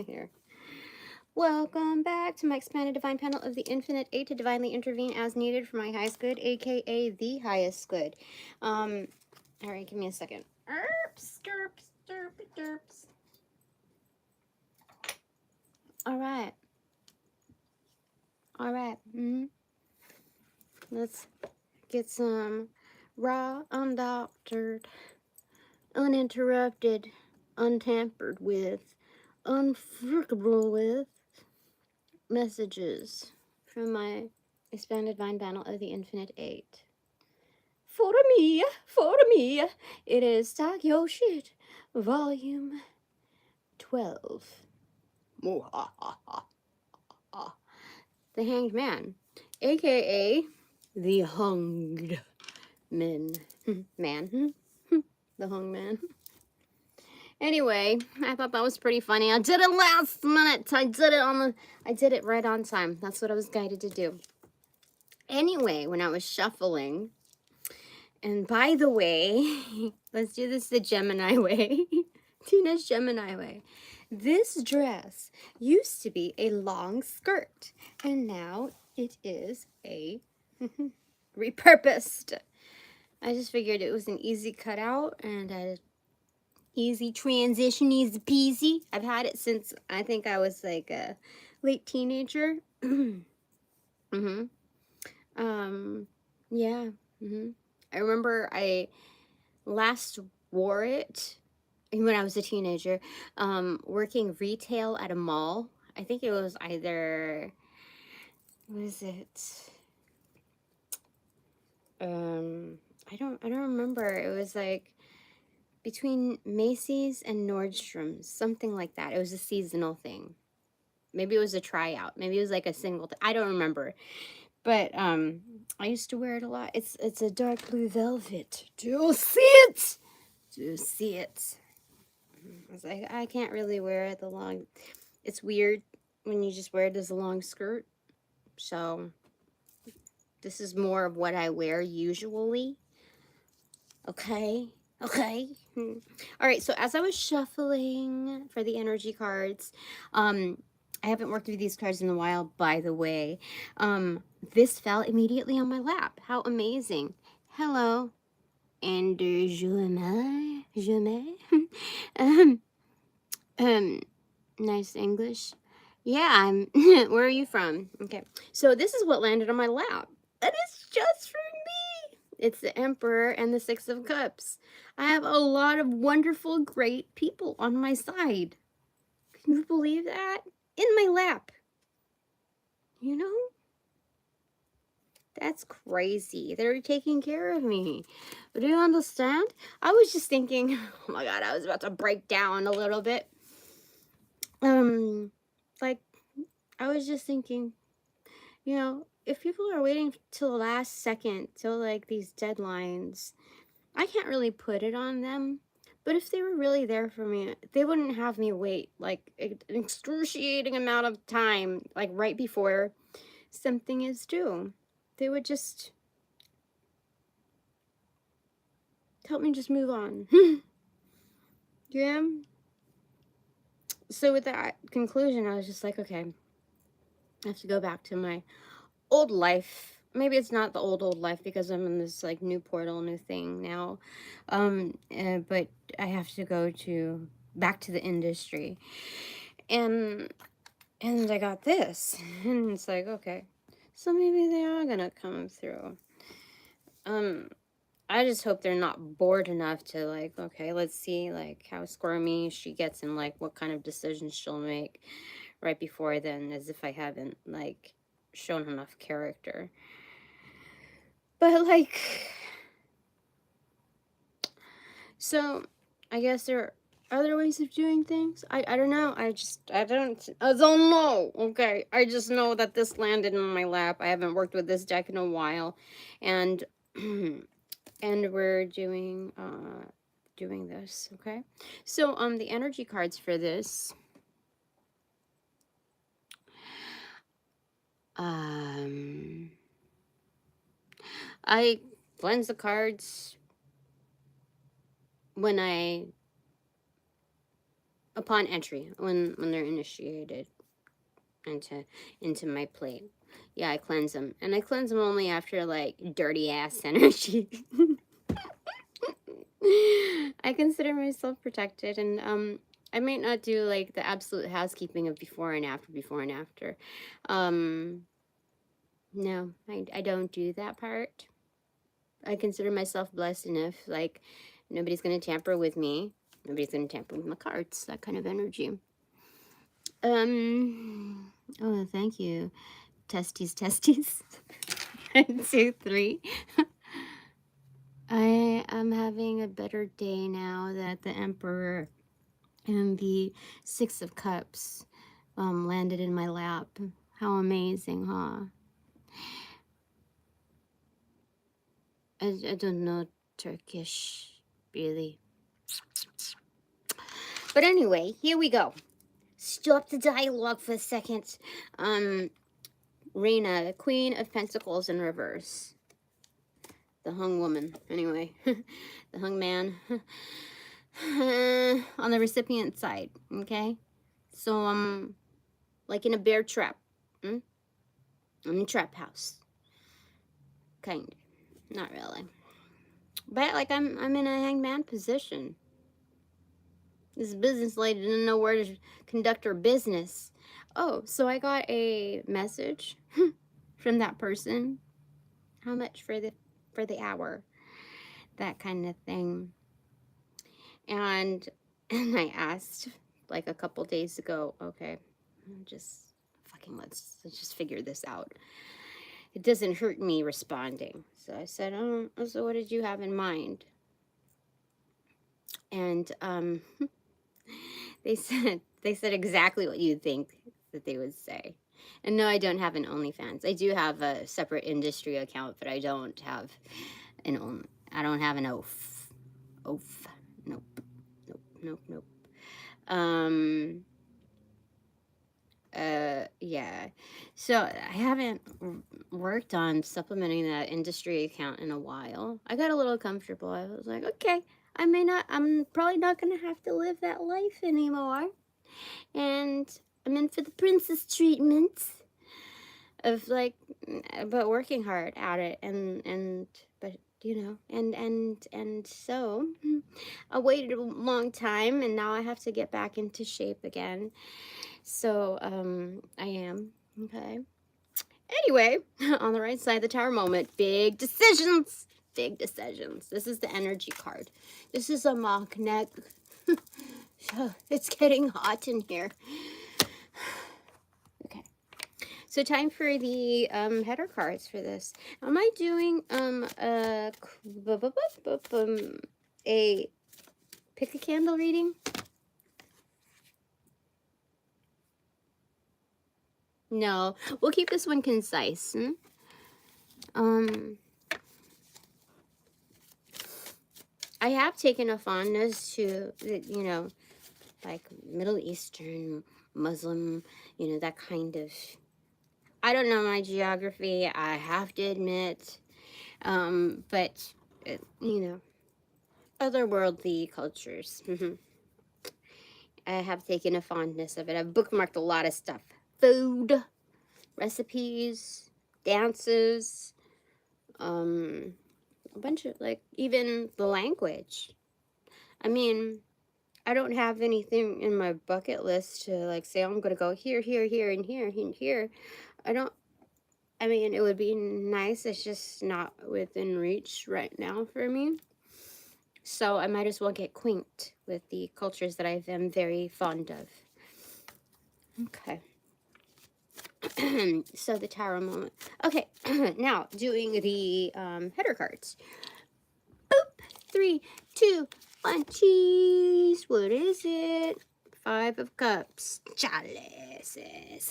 Here. Welcome back to my expanded divine panel of the infinite eight to divinely intervene as needed for my highest good, aka the highest good. All right, give me a second. Derps, derps, derp, derps. All right. Let's get some raw, undoctored, uninterrupted, untampered with, unfrickable with messages from my expanded divine panel of the infinite eight. For me, it is Talk Your Shit, volume 12. The Hanged Man, aka the Hunged Man. The Hunged Man. Anyway, I thought that was pretty funny. I did it last minute. I did it right on time. That's what I was guided to do. Anyway, when I was shuffling, and by the way, let's do this the Gemini way. Tina's Gemini way. This dress used to be a long skirt, and now it is a repurposed. I just figured it was an easy cutout and a easy transition, easy peasy. I've had it since I think I was like a late teenager. Yeah. I remember I last wore it when I was a teenager, working retail at a mall. I think it was either, what is it? I don't remember. It was like between Macy's and Nordstrom's, something like that. It was a seasonal thing. Maybe it was a tryout. Maybe it was like a single thing. I don't remember. But I used to wear it a lot. It's a dark blue velvet. Do you see it? Do you see it? I was like, I can't really wear it the long. It's weird when you just wear it as a long skirt. So this is more of what I wear usually. Okay. All right, so as I was shuffling for the energy cards, I haven't worked with these cards in a while, by the way. This fell immediately on my lap. How amazing. Hello. And je nice English. Yeah, I'm where are you from? Okay. So this is what landed on my lap. And it's just for me. It's the Emperor and the Six of Cups. I have a lot of wonderful, great people on my side. Can you believe that? In my lap. You know? That's crazy. They're taking care of me. But do you understand? I was just thinking, oh my God, I was about to break down a little bit. Like, I was just thinking, you know, if people are waiting till the last second, till like these deadlines, I can't really put it on them. But if they were really there for me, they wouldn't have me wait like an excruciating amount of time, like right before something is due. They would just help me just move on. Yeah. So with that conclusion, I was just like, okay, I have to go back to my old life. Maybe it's not the old life because I'm in this like new portal, new thing now. But I have to go back to the industry. And I got this. And it's like, okay. So maybe they are gonna come through. I just hope they're not bored enough to like, okay, let's see like how squirmy she gets and like what kind of decisions she'll make right before then, as if I haven't like shown enough character. But like, so I guess there are other ways of doing things. I don't know. I don't know. Okay. I just know that this landed in my lap. I haven't worked with this deck in a while. And and we're doing this, okay? So the energy cards for this. I cleanse the cards when I upon entry, when they're initiated into my plate. Yeah, I cleanse them, and I cleanse them only after like dirty ass energy. I consider myself protected, and I might not do like the absolute housekeeping of before and after, before and after. No, I don't do that part. I consider myself blessed enough, like nobody's gonna tamper with me, nobody's gonna tamper with my cards, that kind of energy. Oh, thank you. Testes, testes. 1, 2, 3. I am having a better day now that the Emperor and the Six of Cups landed in my lap. How amazing, huh? I don't know Turkish, really. But anyway, here we go. Stop the dialogue for a second. Reina, Queen of Pentacles in reverse. The hung woman, anyway. The hung man. On the recipient side, okay? So, like in a bear trap. I'm in a trap house. Kind of. Not really. But, like, I'm in a hangman position. This business lady didn't know where to conduct her business. Oh, so I got a message from that person. How much for the hour? That kind of thing. And I asked like a couple days ago, okay, just fucking let's just figure this out. It doesn't hurt me responding. So I said, oh, so what did you have in mind? And they said exactly what you'd think that they would say. And no, I don't have an OnlyFans. I do have a separate industry account, but I don't have I don't have an oaf. Oaf. Nope. Yeah. So I haven't worked on supplementing that industry account in a while. I got a little comfortable. I was like, okay, I'm probably not gonna have to live that life anymore. And I'm in for the princess treatment of like, but working hard at it but and so I waited a long time, and now I have to get back into shape again. So I am okay. Anyway, on the right side of the tower moment, big decisions. Big decisions. This is the energy card. This is a mock neck. It's getting hot in here. Okay. So time for the header cards for this. Am I doing a pick a candle reading? No, we'll keep this one concise. I have taken a fondness to, like Middle Eastern, Muslim, that kind of. I don't know my geography, I have to admit, but, otherworldly cultures. I have taken a fondness of it. I've bookmarked a lot of stuff. Food, recipes, dances, a bunch of, like, even the language. I mean, I don't have anything in my bucket list to, like, say, I'm going to go here, here, here, and here, and here. I mean, it would be nice. It's just not within reach right now for me. So I might as well get quaint with the cultures that I am very fond of. Okay. So the tarot moment. Okay, now doing the header cards. Boop. 3, 2, 1. Cheese. What is it? 5 of Cups. Chalices.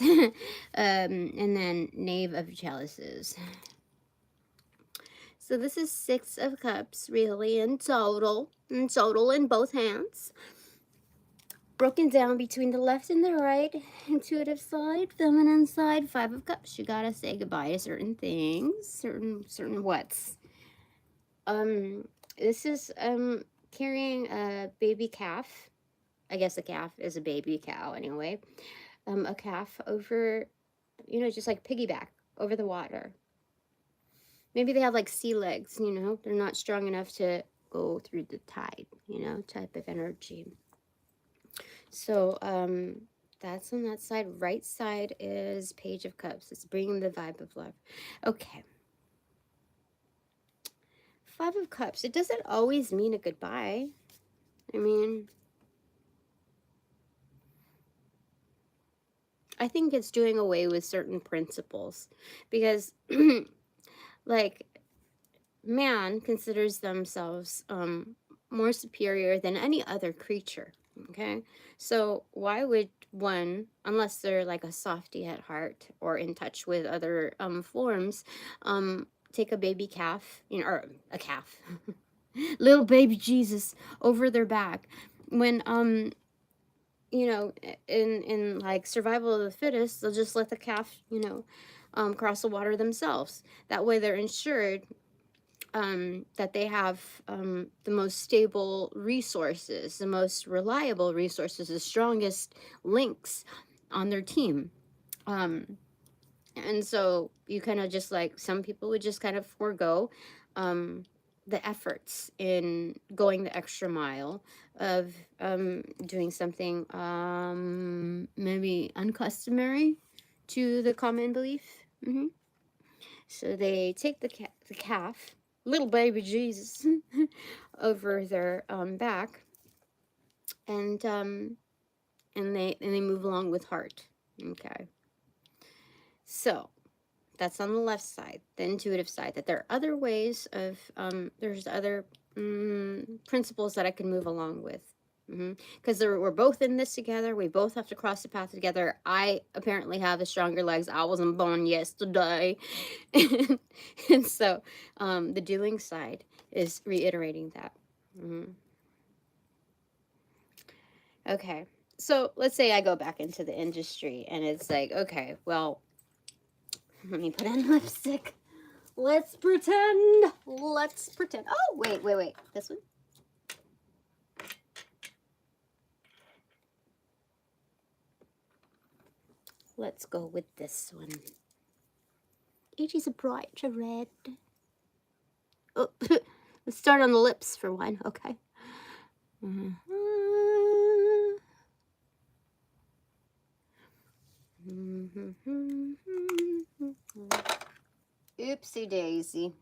And then Knave of Chalices. So this is 6 of Cups, really, in total in both hands. Broken down between the left and the right, intuitive side, feminine side, 5 of Cups. You gotta say goodbye to certain things, certain what's. This is carrying a baby calf, I guess a calf is a baby cow anyway. A calf over, just like piggyback over the water. Maybe they have like sea legs, they're not strong enough to go through the tide, type of energy. So that's on that side. Right side is Page of Cups. It's bringing the vibe of love. Okay. Five of Cups. It doesn't always mean a goodbye. I mean, I think it's doing away with certain principles because, like, man considers themselves more superior than any other creature. Okay, so why would one, unless they're like a softie at heart or in touch with other forms, take a baby calf, or a calf, little baby Jesus over their back when in like survival of the fittest, they'll just let the calf, cross the water themselves. That way they're ensured that they have the most stable resources, the most reliable resources, the strongest links on their team. And so you kind of just like, some people would just kind of forego the efforts in going the extra mile of doing something maybe uncustomary to the common belief. So they take the calf, little baby Jesus, over their back, and they move along with heart. Okay. So that's on the left side, the intuitive side. That there are other ways of there's other principles that I can move along with. Because we're both in this together. We both have to cross the path together. I apparently have the stronger legs. I wasn't born yesterday. And so the doing side is reiterating that. Okay. So let's say I go back into the industry and it's like, okay, well, let me put on lipstick. Let's pretend. Oh, wait. This one? Let's go with this one. It is a bright red. Oh, let's start on the lips for one, okay? Oopsie daisy.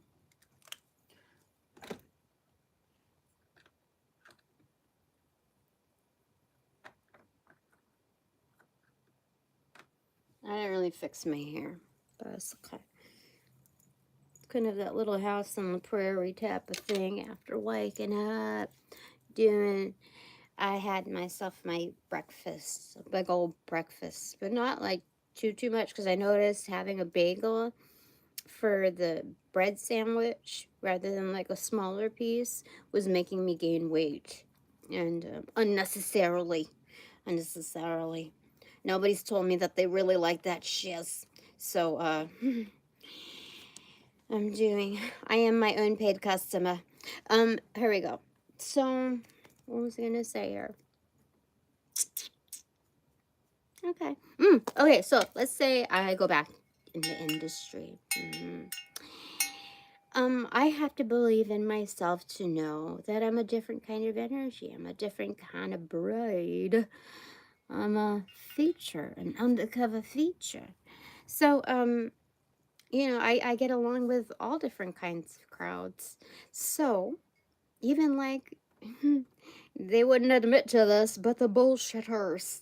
I didn't really fix my hair, but it's okay. Kind of that little house on the prairie type of thing after waking up, I had myself my breakfast, a big old breakfast, but not like too much, because I noticed having a bagel for the bread sandwich rather than like a smaller piece was making me gain weight, and unnecessarily. Nobody's told me that they really like that shiz. So I am my own paid customer. Here we go. So what was I gonna say here? Okay. Okay, so let's say I go back in the industry. I have to believe in myself to know that I'm a different kind of energy. I'm a different kind of bride. I'm a feature, an undercover feature. So, I get along with all different kinds of crowds. So, even like, they wouldn't admit to this, but the bullshitters,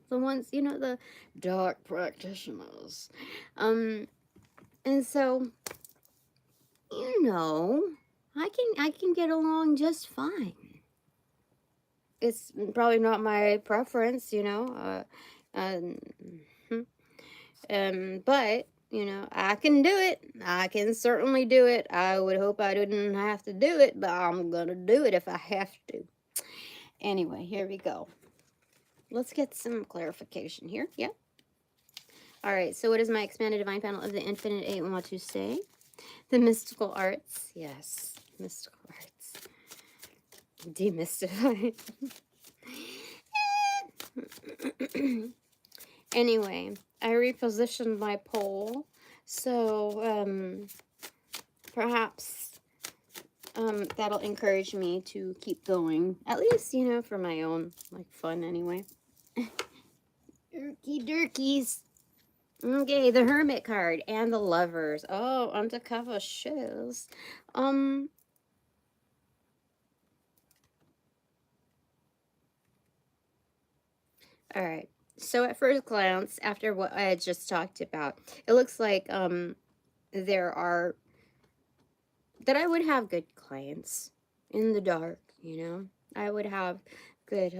the ones, the dark practitioners. And so, I can get along just fine. It's probably not my preference, but I can do it. I can certainly do it. I would hope I didn't have to do it, but I'm gonna do it if I have to. Anyway, here we go. Let's get some clarification here. Yep. All right, so what does my expanded divine panel of the Infinite Eight want to say? The mystical arts. Yes, mystical arts. Demystify. Anyway, I repositioned my pole, so perhaps that'll encourage me to keep going. At least, you know, for my own like fun anyway. Durkey durkies. Okay, the Hermit card and the Lovers. Oh, undercover shows. All right. So at first glance, after what I had just talked about, it looks like there are that I would have good clients in the dark, you know. I would have good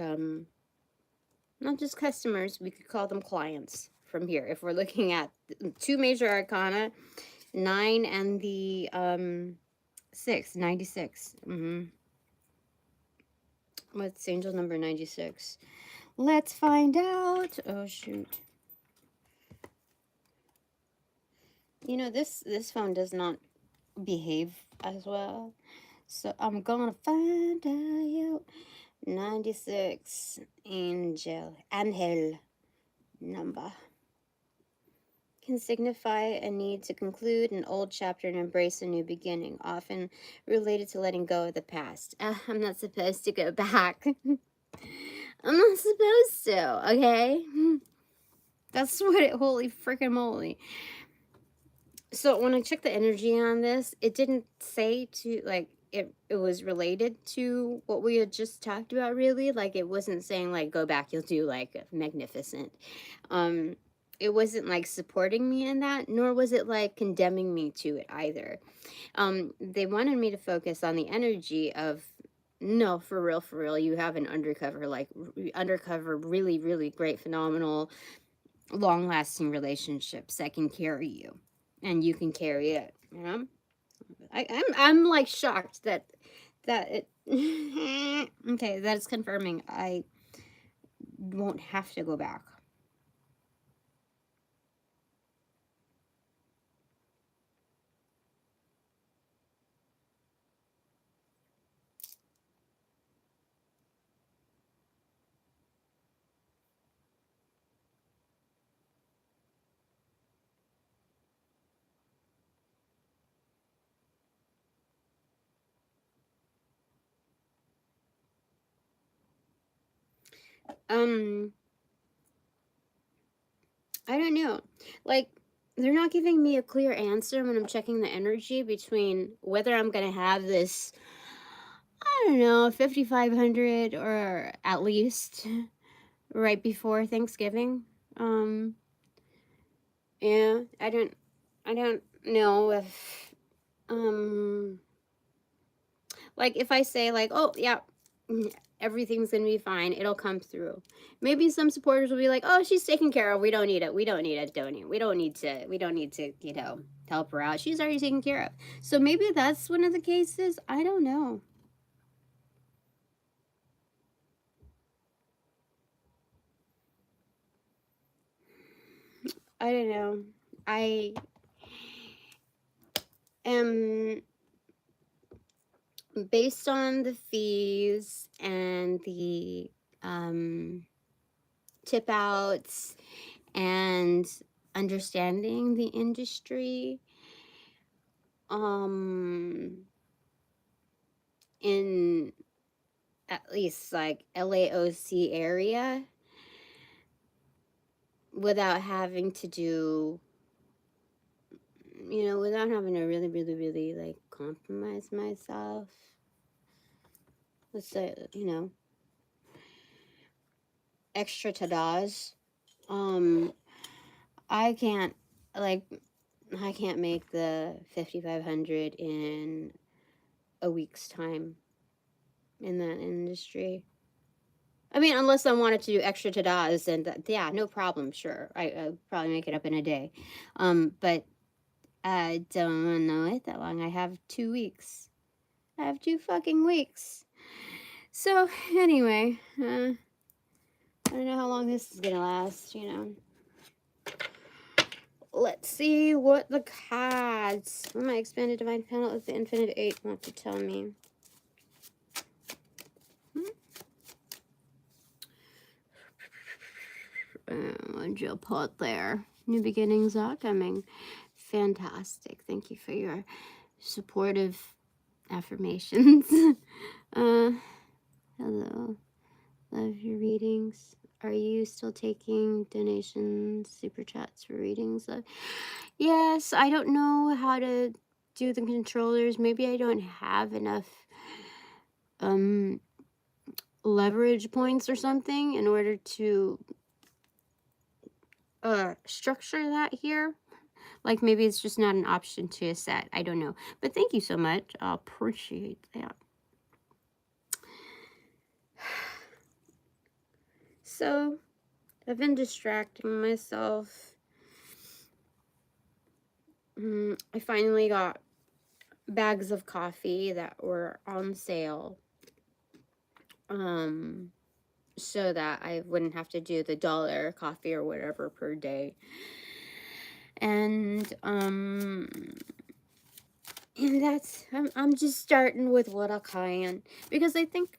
not just customers, we could call them clients from here. If we're looking at two major arcana, 9 and the 6, 96. What's angel number 96? Let's find out. Oh shoot. You know, this phone does not behave as well. So I'm gonna find out. 96 angel number can signify a need to conclude an old chapter and embrace a new beginning, often related to letting go of the past. I'm not supposed to go back. I'm not supposed to, okay? That's what it, holy freaking moly. So when I checked the energy on this, it didn't say to, like, it was related to what we had just talked about, really. Like, it wasn't saying, like, go back, you'll do, like, magnificent. It wasn't, like, supporting me in that, nor was it, like, condemning me to it either. They wanted me to focus on the energy of, no, for real, you have an undercover, like, undercover, really, really great, phenomenal, long-lasting relationships that can carry you. And you can carry it, you know? I'm like shocked that it okay, that's confirming I won't have to go back. I don't know. Like, they're not giving me a clear answer when I'm checking the energy between whether I'm going to have this, I don't know, 5,500 or at least right before Thanksgiving. Yeah, I don't know if, like, if I say, like, oh, yeah, everything's gonna be fine, it'll come through. Maybe some supporters will be like, oh, she's taken care of, we don't need it, we don't need a donate, we don't need to, you know, help her out, she's already taken care of. So maybe that's one of the cases. I don't know. I don't know. I am, based on the fees and the tip outs and understanding the industry in at least like LAOC area, without having to do, you know, without having to really like compromise myself, let's say, you know, extra tadas, I can't, like, I can't make the 5,500 in a week's time in that industry. I mean, unless I wanted to do extra tadas, and yeah, no problem, sure. I'll probably make it up in a day. But I don't want to wait that long. I have 2 weeks. I have 2 fucking weeks. So, anyway, I don't know how long this is gonna last, you know. Let's see what the cards, what my expanded divine panel of the Infinite 8 want to tell me. What'd you put there? New beginnings are coming. Fantastic. Thank you for your supportive affirmations. Hello. Love your readings. Are you still taking donations, super chats for readings? Yes, I don't know how to do the controllers. Maybe I don't have enough leverage points or something in order to structure that here. Like maybe it's just not an option to set. I don't know. But thank you so much. I appreciate that. So I've been distracting myself. I finally got bags of coffee that were on sale. So that I wouldn't have to do the $1 coffee or whatever per day. And that's, I'm just starting with what I can, because I think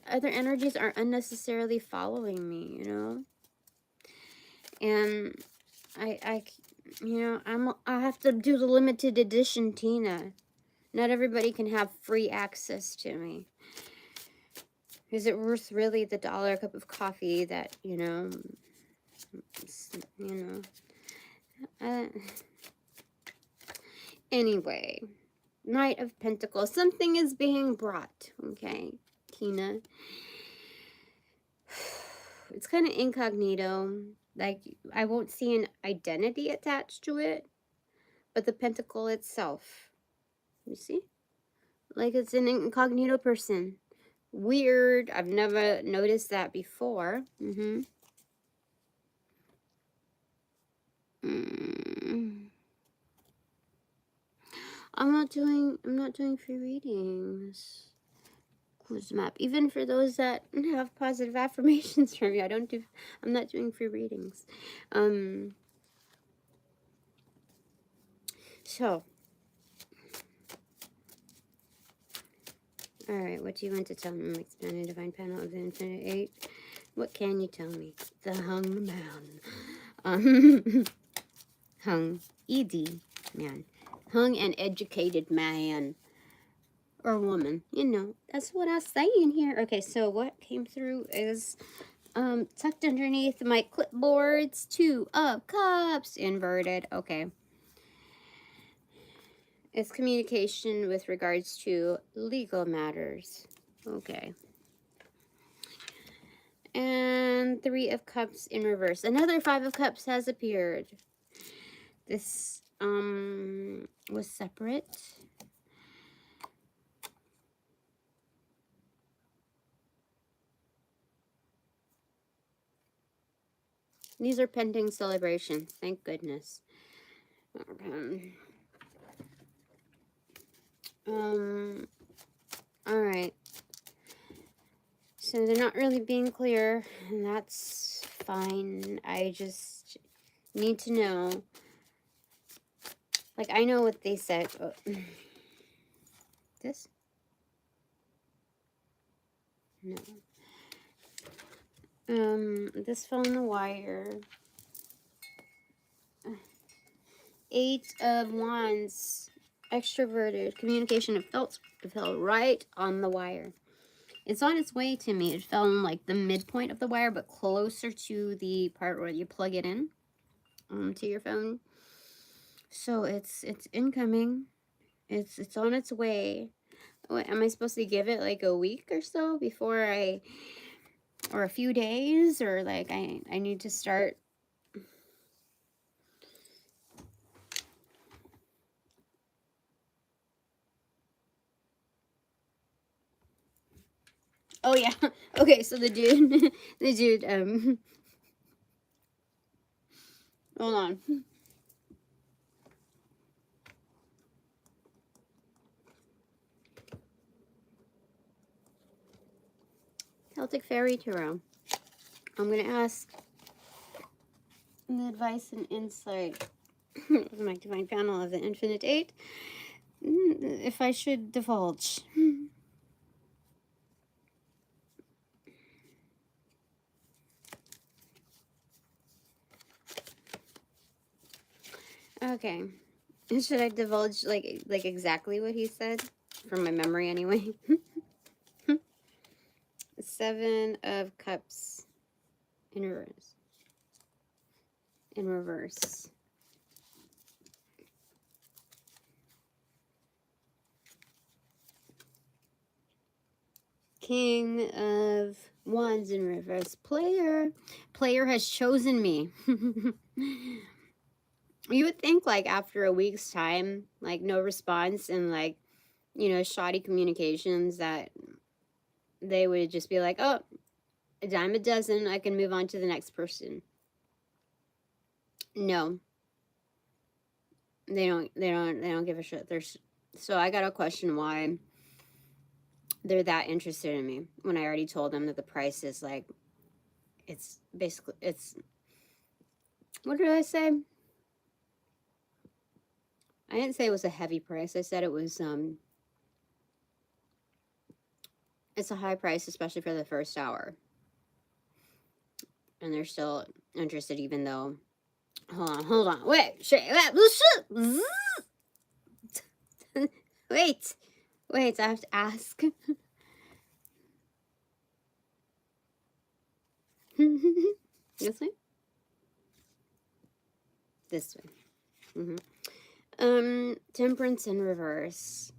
other energies are unnecessarily following me, you know. And I have to do the limited edition Tina. Not everybody can have free access to me. Is it worth really the $1 cup of coffee that, anyway, Knight of Pentacles. Something is being brought, okay, Tina. It's kind of incognito. Like, I won't see an identity attached to it, but the pentacle itself, you see? Like, it's an incognito person. Weird. I've never noticed that before. I'm not doing free readings. Close map. Even for those that have positive affirmations from me, I'm not doing free readings. So, all right, what do you want to tell me? Expanded Divine Panel of the Infinite Eight. What can you tell me? The Hung Man. Hung. ED man. Hung and educated man. Or woman. That's what I say in here. Okay, so what came through is tucked underneath my clipboards. 2 of Cups. Inverted. Okay. It's communication with regards to legal matters. Okay. And 3 of Cups in reverse. Another 5 of Cups has appeared. This was separate. These are pending celebrations. Thank goodness. All right. So they're not really being clear, and that's fine. I just need to know. Like, I know what they said. Oh. This? No. This fell on the wire. 8 of Wands. Extroverted. Communication. It fell right on the wire. It's on its way to me. It fell on like the midpoint of the wire, but closer to the part where you plug it in to your phone. So it's incoming. It's on its way. What, am I supposed to give it like a week or so before or a few days, or like I need to start? Oh yeah. Okay, so the dude hold on. Celtic Fairy Tarot. I'm gonna ask the advice and insight of my Divine Panel of the Infinite Eight if I should divulge. Okay. Should I divulge like exactly what he said from my memory anyway? 7 of Cups in reverse. In reverse. King of Wands in reverse. Player has chosen me. You would think like after a week's time, like no response and like, you know, shoddy communications, that they would just be like, oh, a dime a dozen, I can move on to the next person. No. They don't give a shit. So I gotta question why they're that interested in me when I already told them that the price is like, it's basically, it's, what did I say? I didn't say it was a heavy price. I said it was, it's a high price, especially for the first hour. And they're still interested, even though, hold on, wait, wait, I have to ask. This way? This way. Temperance in reverse.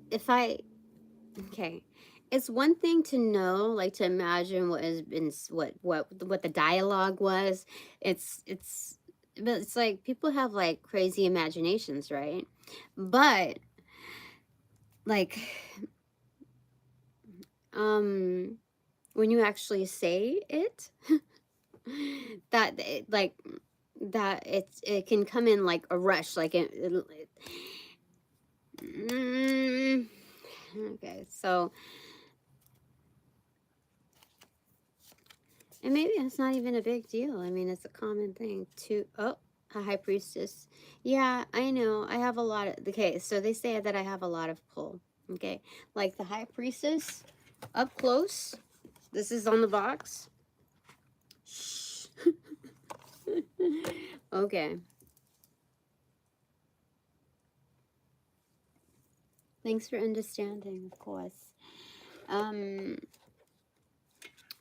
If I, okay, it's one thing to know, like to imagine what has been, what the dialogue was. But it's like people have like crazy imaginations, right? But like, when you actually say it, that it, like that it can come in like a rush, like okay, so, and maybe it's not even a big deal. I mean, it's a common thing to, oh, a high priestess. Yeah, I know. I have a lot of, okay, so they say that I have a lot of pull, okay? Like the high priestess, up close. This is on the box. Shh. Okay. Thanks for understanding, of course.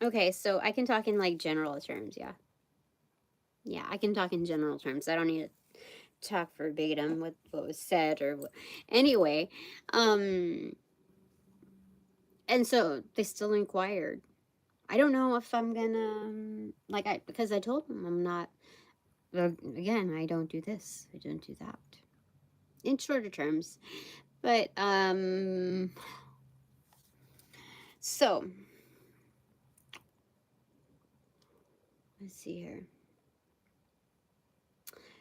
Okay, so I can talk in like general terms, yeah. Yeah, I can talk in general terms. I don't need to talk verbatim with what was said or what. Anyway, and so they still inquired. I don't know if I'm gonna because I told them I'm not. Again, I don't do this. I don't do that. In shorter terms, but so let's see here.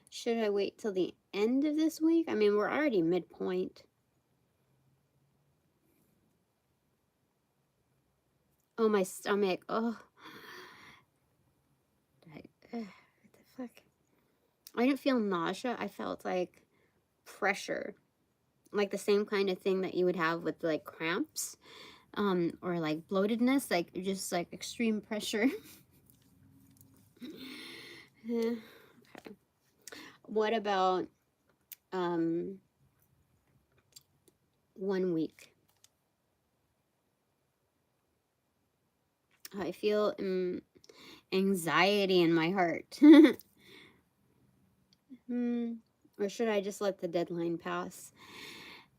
Should I wait till the end of this week? I mean, we're already midpoint. Oh, my stomach. Oh. What the fuck? I didn't feel nausea. I felt like pressure. Like the same kind of thing that you would have with like cramps. Or like bloatedness. Like just like extreme pressure. Yeah. Okay. What about 1 week? I feel anxiety in my heart. Or should I just let the deadline pass?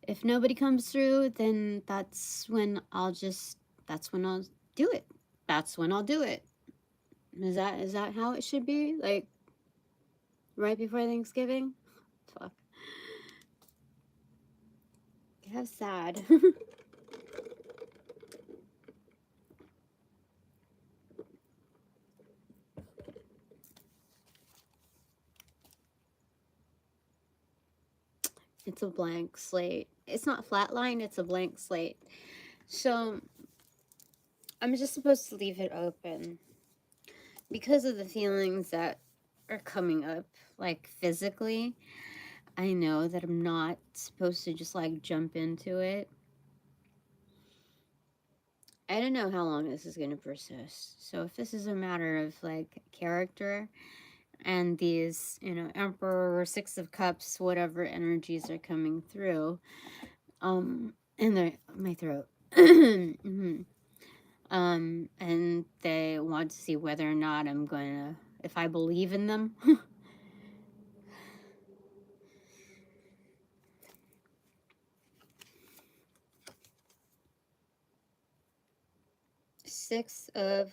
If nobody comes through, then that's when I'll do it. That's when I'll do it. Is that how it should be? Like right before Thanksgiving? Fuck. How sad. It's a blank slate. It's not flatline, it's a blank slate. So I'm just supposed to leave it open because of the feelings that are coming up, like physically. I know that I'm not supposed to just like jump into it. I don't know how long this is going to persist. So if this is a matter of like character and these, you know, Emperor, Six of Cups, whatever energies are coming through, in my throat. Mhm. And they want to see whether or not I'm going to, if I believe in them. Six of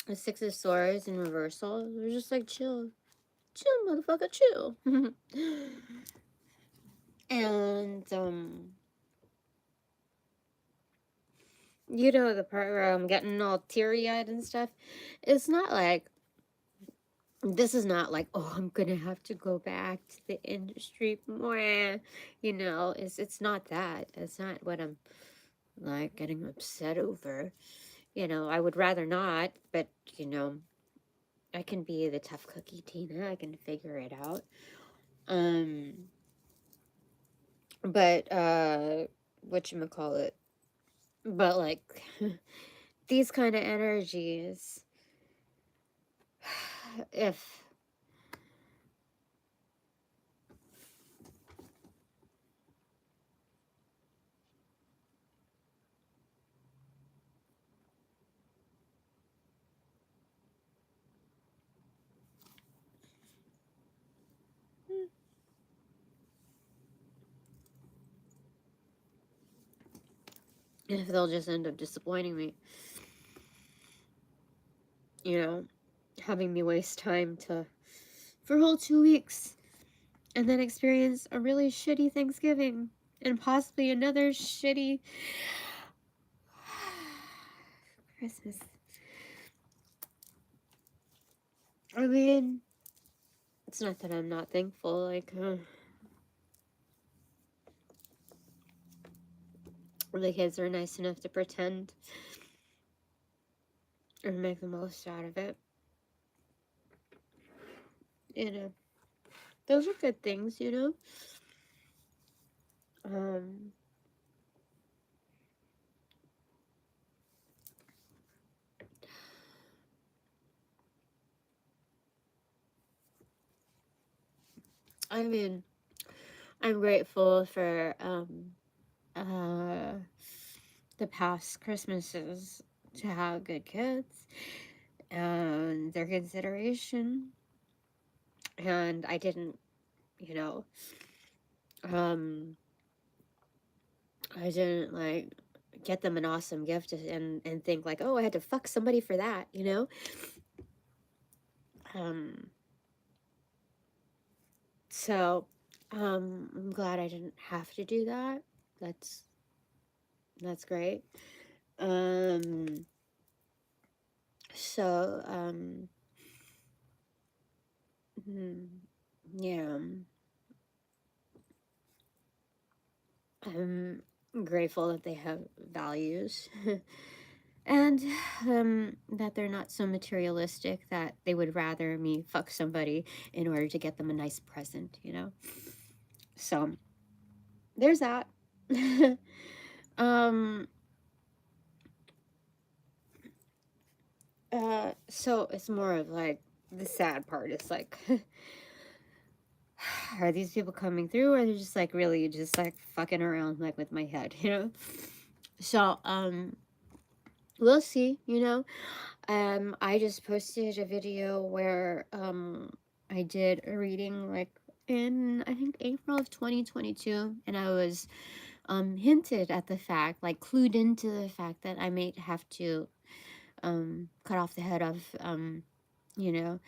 the Six of Swords in reversal. They're just like, chill, motherfucker, chill. And you know, the part where I'm getting all teary-eyed and stuff, it's not like, this is not like, oh, I'm gonna have to go back to the industry more, you know. It's not that. It's not what I'm like getting upset over, you know. I would rather not, but you know, I can be the tough cookie, Tina. I can figure it out. But whatchamacallit, but like these kind of energies, if they'll just end up disappointing me, you know, having me waste time for a whole 2 weeks and then experience a really shitty Thanksgiving and possibly another shitty Christmas. I mean, it's not that I'm not thankful, like, the kids are nice enough to pretend or make the most out of it. You know, those are good things, you know. I mean, I'm grateful for the past Christmases to have good kids and their consideration, and I didn't, you know, I didn't like get them an awesome gift and think like, oh, I had to fuck somebody for that, you know. So I'm glad I didn't have to do that. That's great. So yeah, I'm grateful that they have values. And that they're not so materialistic that they would rather me fuck somebody in order to get them a nice present, you know. So there's that. um so it's more of like the sad part is like, are these people coming through, or are they just like really just like fucking around like with my head, you know? So we'll see, you know. I just posted a video where I did a reading like in, I think, April of 2022, and I was hinted at the fact, like clued into the fact that I may have to cut off the head of you know,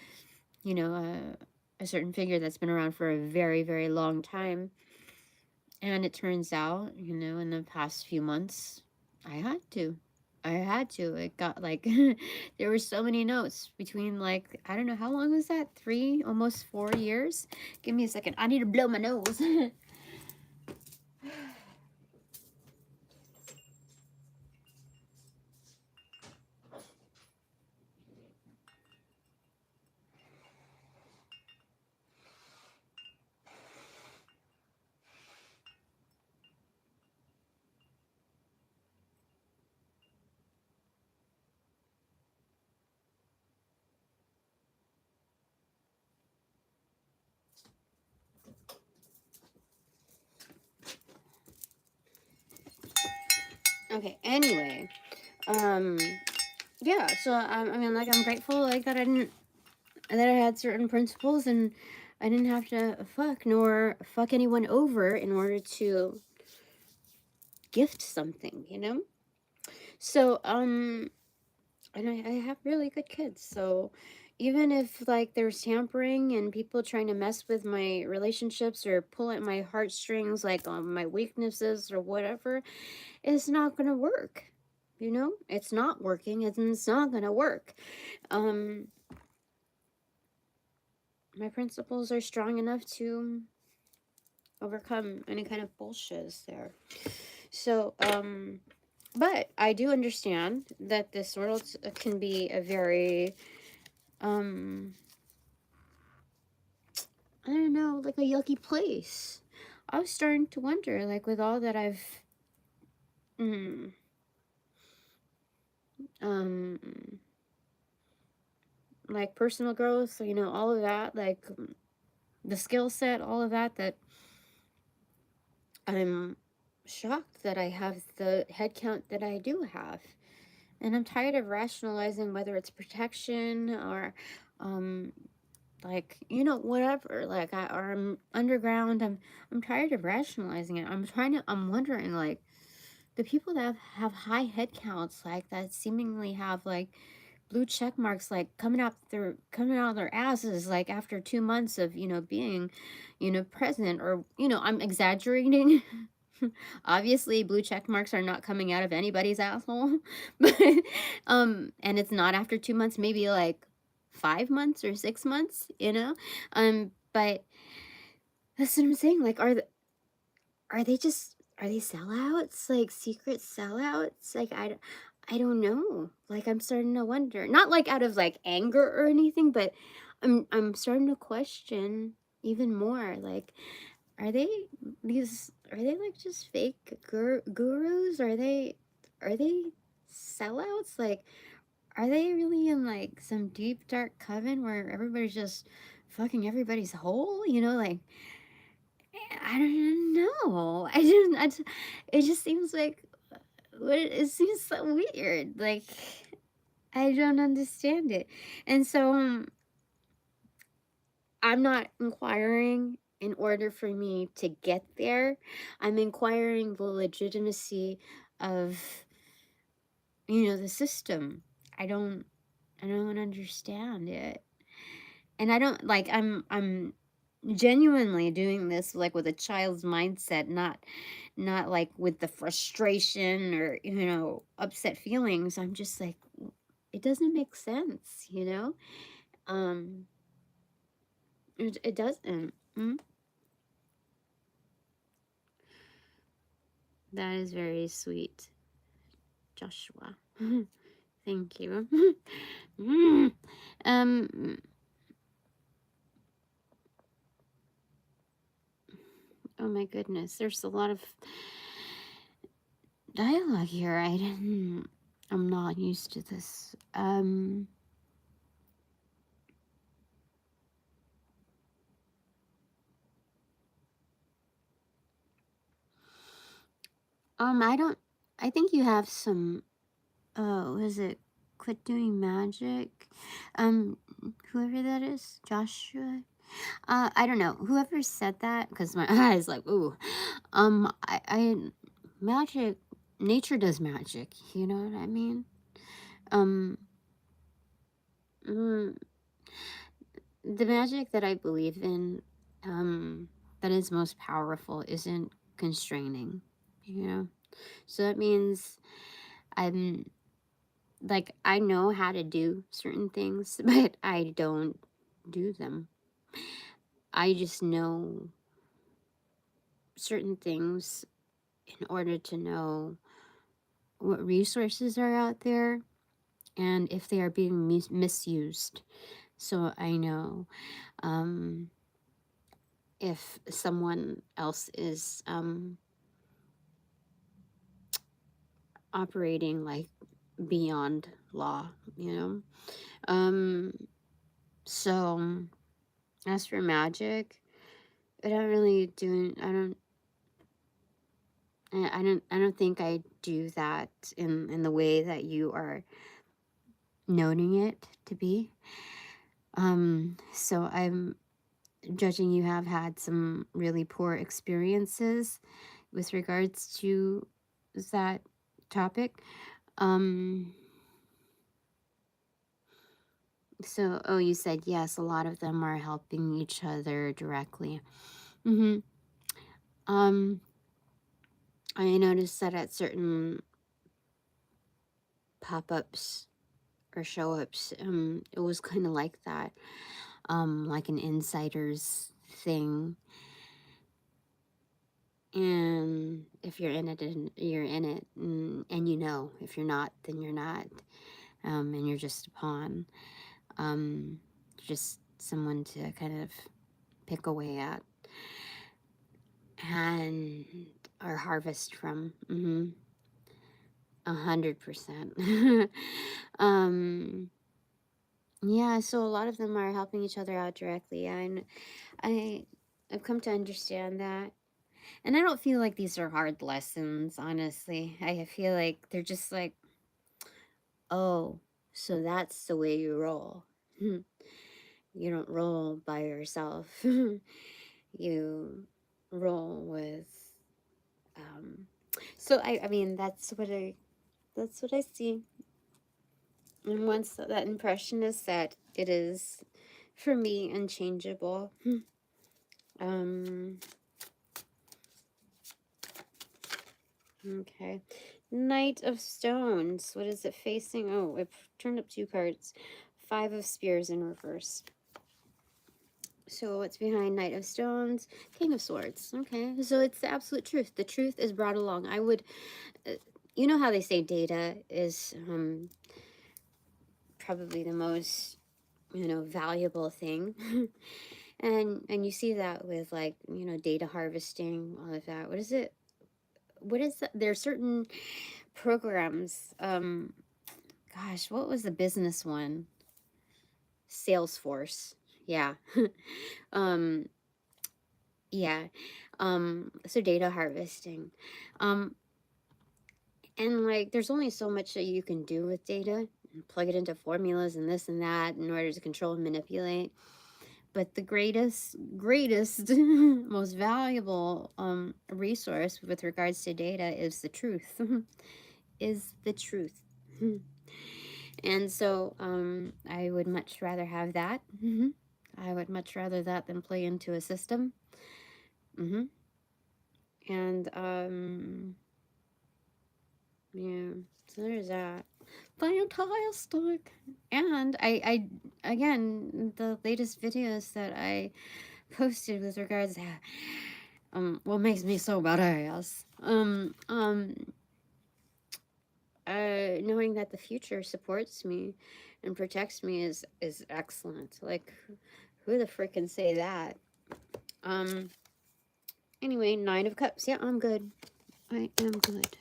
a certain figure that's been around for a very, very long time. And it turns out, you know, in the past few months, I had to. I had to. It got like, there were so many notes between like, I don't know, how long was that? 3, almost 4 years? Give me a second. I need to blow my nose. Okay, anyway, um, yeah, so I mean, like, I'm grateful, like, that I had certain principles, and I didn't have to fuck nor fuck anyone over in order to gift something, you know? So, and I have really good kids, so even if, like, there's tampering and people trying to mess with my relationships or pull at my heartstrings, like, on my weaknesses or whatever, it's not gonna work, you know? It's not working, and it's not gonna work. Um, my principles are strong enough to overcome any kind of bullshit there. So, but I do understand that this world can be a very, um, I don't know, like a yucky place. I was starting to wonder, like, with all that I've, mm, um, like personal growth, you know, all of that, like the skill set, all of that, that I'm shocked that I have the head count that I do have. And I'm tired of rationalizing whether it's protection or, um, like, you know, whatever, like, or I'm underground. I'm tired of rationalizing it. I'm wondering, like, the people that have high head counts, like, that seemingly have, like, blue check marks, like, coming out of their asses, like, after 2 months of, you know, being, you know, present, or, you know, I'm exaggerating. Obviously, blue check marks are not coming out of anybody's asshole. But and it's not after 2 months, maybe like 5 months or 6 months, you know? But that's what I'm saying. Like, are they sellouts? Like secret sellouts? Like, I don't know. Like, I'm starting to wonder. Not like out of like anger or anything, but I'm starting to question even more. Like, are they are they like just fake gurus? Are they sellouts? Like, are they really in like some deep dark coven where everybody's just fucking everybody's whole? You know, like, I don't know. It just seems like, it seems so weird. Like, I don't understand it. And so, I'm not inquiring in order for me to get there. I'm inquiring the legitimacy of, you know, the system. I don't I don't understand it. And I don't like I'm genuinely doing this like with a child's mindset, not like with the frustration or, you know, upset feelings. I'm just like, it doesn't make sense, you know? Um it doesn't. Mm? That is very sweet, Joshua. Thank you. Mm. um oh my goodness, there's a lot of dialogue here. I'm not used to this. I don't, I think you have some, oh, is it Quit Doing Magic? Whoever that is, Joshua? I don't know. Whoever said that, because my eyes like, ooh. Magic, nature does magic, you know what I mean? Um, mm, the magic that I believe in, that is most powerful isn't constraining, you know? So that means I'm like, I know how to do certain things, but I don't do them. I just know certain things in order to know what resources are out there and if they are being misused. So I know, um, if someone else is operating like beyond law, you know? So as for magic, I don't really do, I don't, I don't think I do that in the way that you are noting it to be. So I'm judging you have had some really poor experiences with regards to that topic. Um, so, oh, you said yes, a lot of them are helping each other directly. Mm-hmm. Um, I noticed that at certain pop-ups or show-ups, it was kind of like that, like an insider's thing. And if you're in it, you're in it, and you know, if you're not, then you're not, and you're just a pawn, just someone to kind of pick away at and or harvest from. 100%. um, yeah, so a lot of them are helping each other out directly, and I I've come to understand that. And I don't feel like these are hard lessons, honestly. I feel like they're just like, oh, so that's the way you roll. You don't roll by yourself. You roll with so I mean that's what I see. And once that impression is set, it is for me unchangeable. um Okay. Knight of Stones. What is it facing? Oh, I've turned up 2 cards. 5 of Spears in reverse. So what's behind Knight of Stones? King of Swords. Okay. So it's the absolute truth. The truth is brought along. I would, you know how they say data is probably the most, valuable thing. and you see that with like, data harvesting, all of that. What is it? What is that? There are certain programs. Gosh, what was the business one? Salesforce. Yeah. um, yeah. So data harvesting. Um, and like there's only so much that you can do with data and plug it into formulas and this and that in order to control and manipulate. But the greatest, most valuable resource with regards to data is the truth. Is the truth. And so I would much rather have that. I would much rather that than play into a system. And yeah, so there's that. Fantastic. And I again, the latest videos that I posted with regards to what makes me so badass. Knowing that the future supports me and protects me is excellent. Like, who the frick can say that? Anyway, 9 of Cups. Yeah, I'm good. I am good.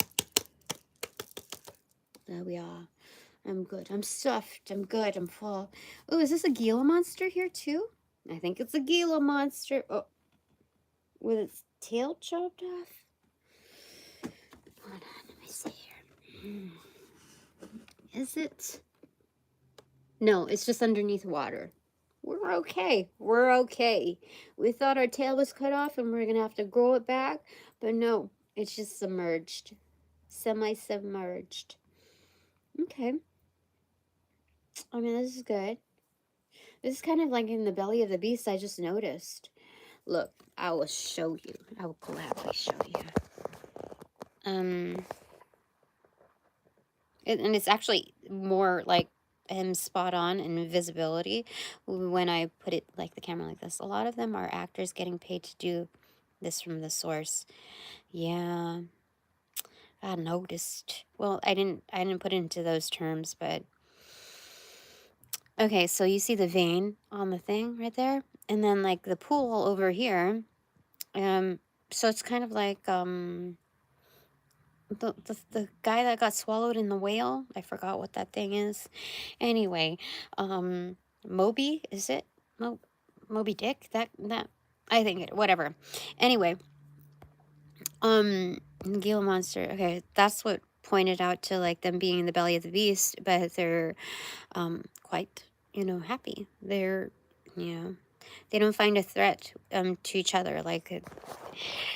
There we are. I'm good. I'm stuffed. I'm good. I'm full. Oh, is this a Gila monster here too? I think it's a Gila monster. Oh, with its tail chopped off. Hold on, let me see here. Is it? No, it's just underneath water. We're okay. We're okay. We thought our tail was cut off and we're gonna have to grow it back, but no, it's just submerged. Semi-submerged. Okay. I mean, this is good. This is kind of like in the belly of the beast, I just noticed. Look, I will show you. I will gladly show you. And it's actually more like spot on in visibility when I put it like the camera like this. A lot of them are actors getting paid to do this from the source. Yeah, I noticed. Well, I didn't put it into those terms, but okay. So you see the vein on the thing right there, and then like the pool over here. So it's kind of like the guy that got swallowed in the whale. I forgot what that thing is. Anyway, Moby, is it? Moby Dick? That I think it, whatever. Anyway, Gila monster. Okay, that's what pointed out to like them being in the belly of the beast, but they're quite, you know, happy. They're, you know, they don't find a threat to each other like it.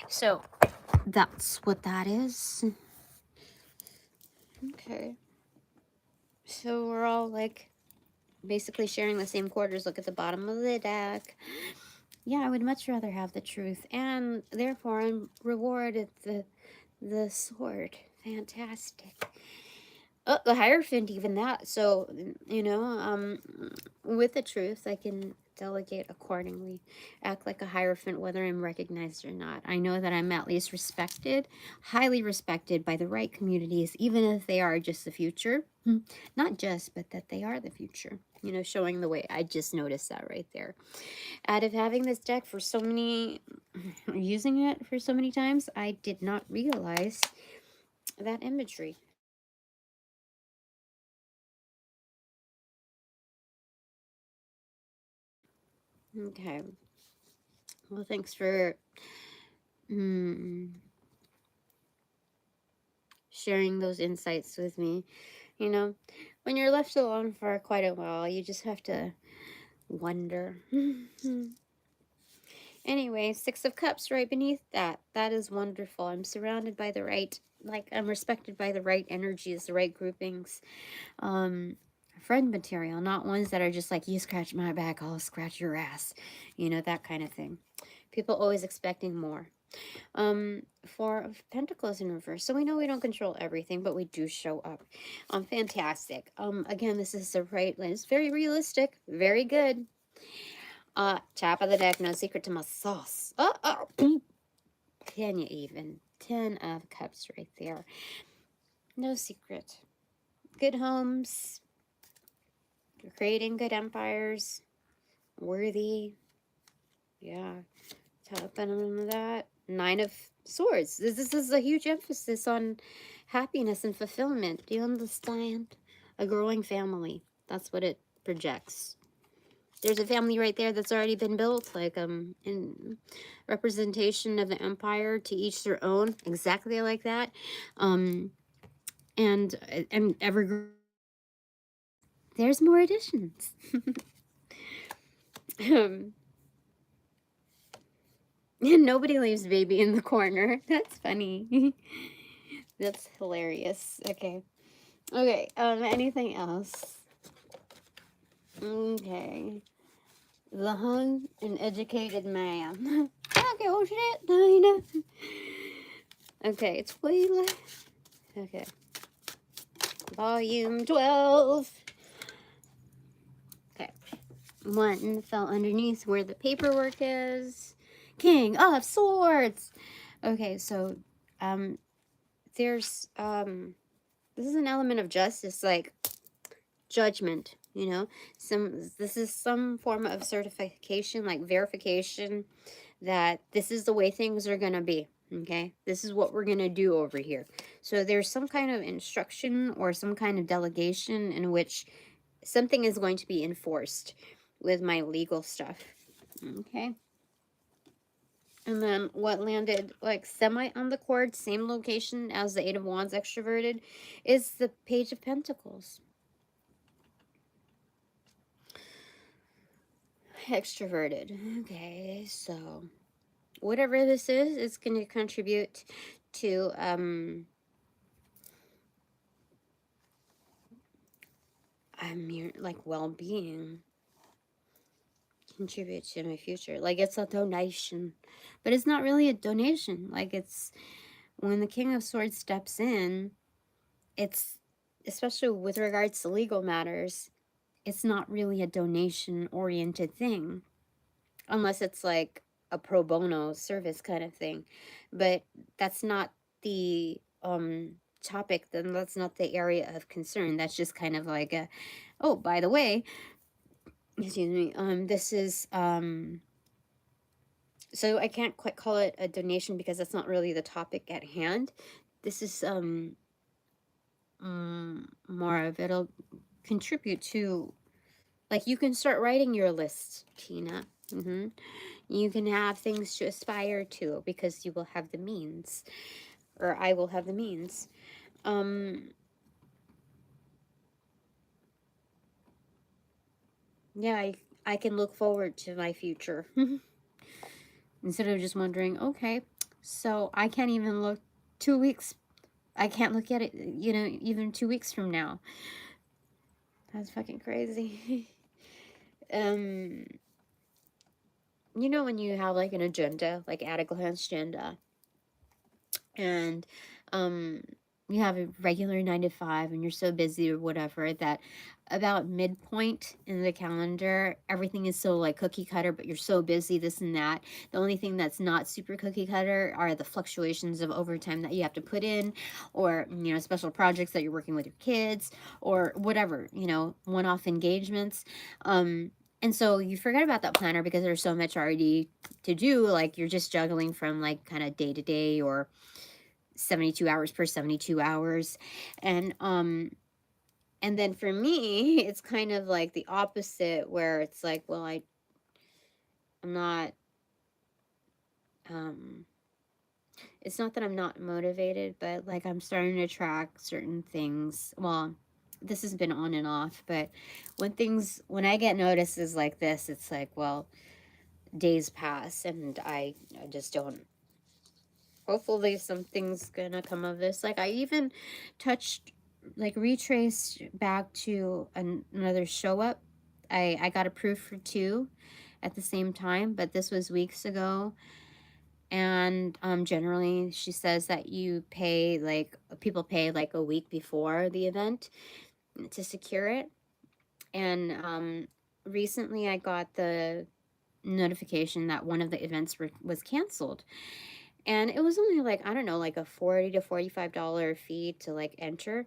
So that's what that is. Okay. So we're all like basically sharing the same quarters. Look at the bottom of the deck. Yeah, I would much rather have the truth, and therefore I'm rewarded the sword. Fantastic. Oh, the Hierophant, even that. So, you know, with the truth, I can delegate accordingly, act like a Hierophant, whether I'm recognized or not. I know that I'm at least respected, highly respected by the right communities, even if they are just the future. Not just, but that they are the future. You know, showing the way. I just noticed that right there. Out of having this deck for so many, using it for so many times, I did not realize that imagery. Okay. Well, thanks for sharing those insights with me. You know, when you're left alone for quite a while, you just have to wonder. Anyway, Six of Cups right beneath that. That is wonderful. I'm surrounded by the right, like, I'm respected by the right energies, the right groupings. Friend material, not ones that are just like, you scratch my back, I'll scratch your ass. You know, that kind of thing. People always expecting more. Four of Pentacles in reverse. So we know we don't control everything, but we do show up. Fantastic. Again, this is the right lens. Very realistic. Very good. Top of the deck. No secret to my sauce. Can you even? 10 of Cups right there. No secret. Good homes. Creating good empires. Worthy. Yeah. Top of that. 9 of Swords. This is a huge emphasis on happiness and fulfillment. Do you understand? A growing family. That's what it projects. There's a family right there that's already been built, like in representation of the empire, to each their own, exactly like that. And ever there's more additions. And nobody leaves baby in the corner. That's funny. That's hilarious. Okay. Okay, anything else? Okay. The hung and educated man. Okay, oh shit, Dinah. Okay, Twilight. Okay. Volume 12. Okay. One fell underneath where the paperwork is. King of Swords. Okay, so, there's, this is an element of justice, like judgment, you know. This is some form of certification, like verification that this is the way things are going to be. Okay, this is what we're going to do over here. So there's some kind of instruction or some kind of delegation in which something is going to be enforced with my legal stuff. Okay. And then what landed like semi on the cord, same location as the Eight of Wands extroverted, is the Page of Pentacles. Extroverted. Okay, so whatever this is, it's going to contribute to like well-being, contribute to my future. Like it's a donation, but it's not really a donation. Like it's when the King of Swords steps in, it's especially with regards to legal matters, it's not really a donation oriented thing unless it's like a pro bono service kind of thing. But that's not the topic, then that's not the area of concern. That's just kind of like a, oh, by the way, excuse me, this is so I can't quite call it a donation because that's not really the topic at hand. This is more of, it'll contribute to, like, you can start writing your list, Tina. You can have things to aspire to because you will have the means. or I will have the means. Yeah, I can look forward to my future. Instead of just wondering, okay, so I can't even look 2 weeks. I can't look at it, even 2 weeks from now. That's fucking crazy. um, when you have like an agenda, like at a glance agenda, and um you have a regular 9 to 5 and you're so busy or whatever that about midpoint in the calendar everything is so like cookie cutter, but you're so busy, this and that. The only thing that's not super cookie cutter are the fluctuations of overtime that you have to put in, or special projects that you're working with your kids, or whatever, one-off engagements. And so you forget about that planner because there's so much already to do, like you're just juggling from like kind of day to day, or 72 hours per 72 hours. And then for me it's kind of like the opposite, where it's like, well, I'm not it's not that I'm not motivated, but like I'm starting to track certain things. Well, this has been on and off, but when I get notices like this, it's like, well, days pass and I just don't. Hopefully something's gonna come of this. Like I even retraced back to another show up. I got approved for 2 at the same time, but this was weeks ago. And generally she says that people pay like a week before the event to secure it. And recently I got the notification that one of the events was canceled. And it was only like, I don't know, like a $40 to $45 fee to like enter,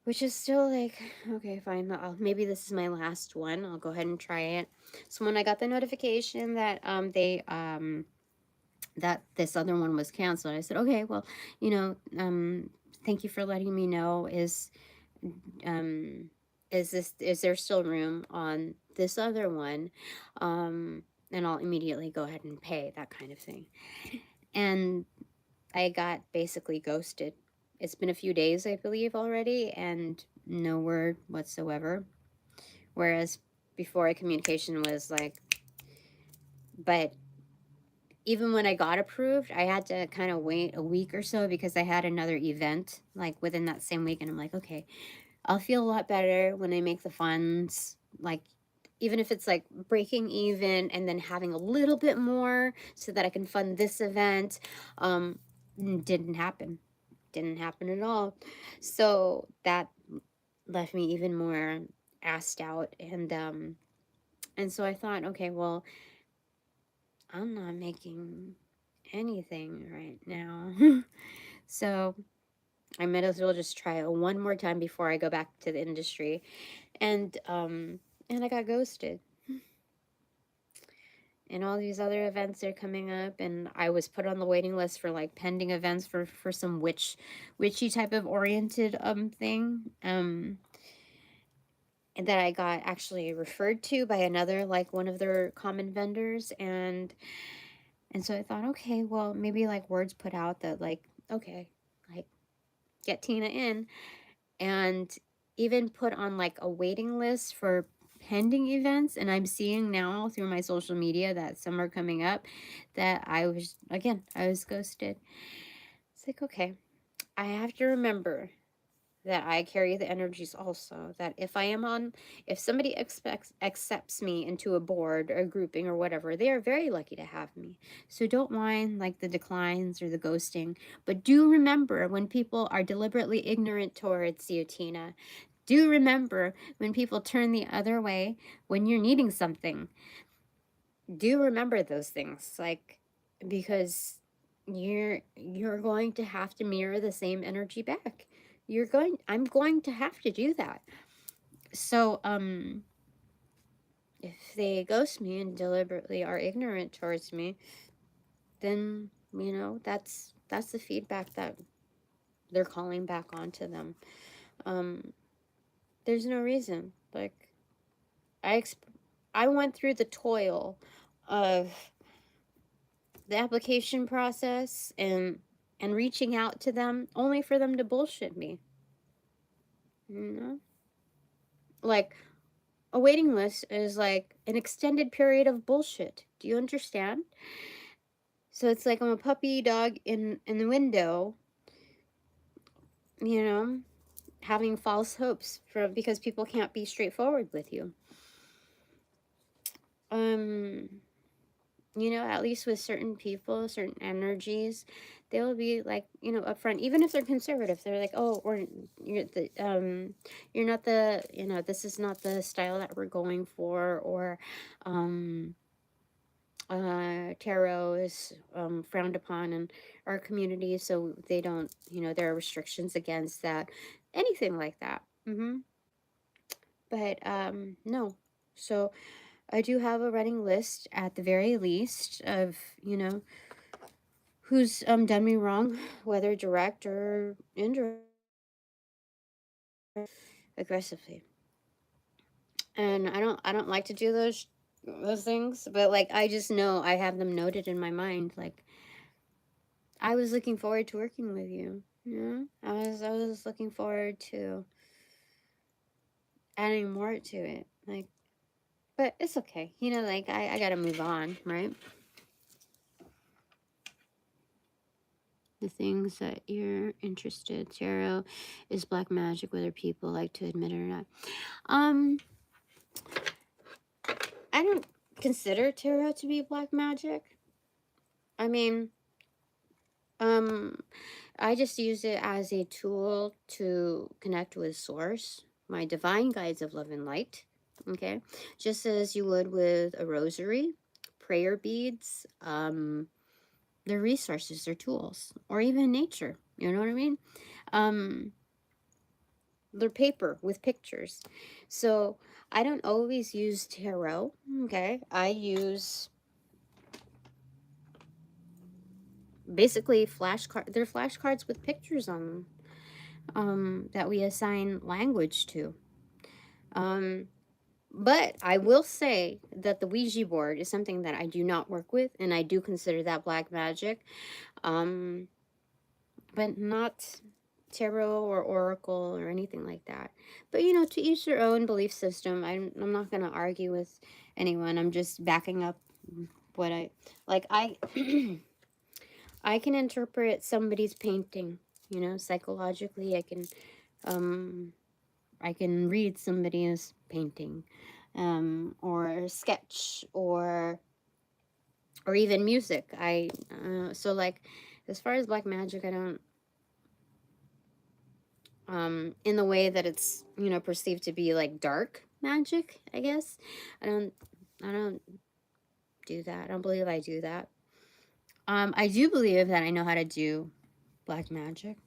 which is still like, okay, fine. Maybe this is my last one. I'll go ahead and try it. So when I got the notification that that this other one was canceled, I said, okay, well, thank you for letting me know. Is there still room on this other one? And I'll immediately go ahead and pay, that kind of thing. And I got basically ghosted. It's been a few days, I believe, already, and no word whatsoever. Whereas before, communication was like, but even when I got approved, I had to kind of wait a week or so because I had another event like within that same week. And I'm like, okay, I'll feel a lot better when I make the funds. Like, even if it's like breaking even and then having a little bit more so that I can fund this event. Didn't happen. Didn't happen at all. So that left me even more assed out. And so I thought, okay, well, I'm not making anything right now. So I might as well just try it one more time before I go back to the industry. And I got ghosted. And all these other events are coming up, and I was put on the waiting list for like pending events for some witchy type of oriented thing. And that I got actually referred to by another, like one of their common vendors. And so I thought, okay, well, maybe like words put out that like, okay, like get Tina in, and even put on like a waiting list for pending events. And I'm seeing now through my social media that some are coming up, that I was ghosted. It's like, okay, I have to remember that I carry the energies also, that if somebody accepts me into a board or a grouping or whatever, they are very lucky to have me. So don't mind like the declines or the ghosting, but do remember when people are deliberately ignorant towards you, Tina. Do remember when people turn the other way when you're needing something. Do remember those things, like, because you're going to have to mirror the same energy back. I'm going to have to do that. So if they ghost me and deliberately are ignorant towards me, then that's the feedback that they're calling back onto them. There's no reason. Like, I went through the toil of the application process, and and reaching out to them only for them to bullshit me. You know? Like, a waiting list is like an extended period of bullshit. Do you understand? So it's like I'm a puppy dog in the window, you know, having false hopes for because people can't be straightforward with you. Um, you know, at least with certain people, certain energies, they will be like, you know, upfront, even if they're conservative. They're like, oh, you're not the, you know, this is not the style that we're going for, or tarot is frowned upon in our community, so they don't, you know, there are restrictions against that, anything like that. But no. So I do have a running list at the very least of, you know, who's done me wrong, whether direct or indirect, aggressively. And I don't like to do those things, but like I just know I have them noted in my mind. Like, I was looking forward to working with you. Yeah, I was looking forward to adding more to it. Like, but it's okay. You know, like I gotta move on, right? The things that you're interested. Tarot is black magic, whether people like to admit it or not. I don't consider tarot to be black magic. I mean, um, I just use it as a tool to connect with source, my divine guides of love and light. Okay, just as you would with a rosary, prayer beads, their resources, their tools, or even nature. You know what I mean? Um, their paper with pictures. So I don't always use tarot. Okay, I use basically flashcard. They're flashcards with pictures on them. That we assign language to. Um, but I will say that the Ouija board is something that I do not work with, and I do consider that black magic. Um, but not tarot or oracle or anything like that. But you know, to each their own belief system. I'm not gonna argue with anyone. I'm just backing up what I like. I can interpret somebody's painting. You know, psychologically, um I can read somebody's painting, or sketch, or even music. So like, as far as black magic, I don't, in the way that it's, you know, perceived to be like dark magic, I guess. I don't, I don't do that. I don't believe I do that. I do believe that I know how to do black magic,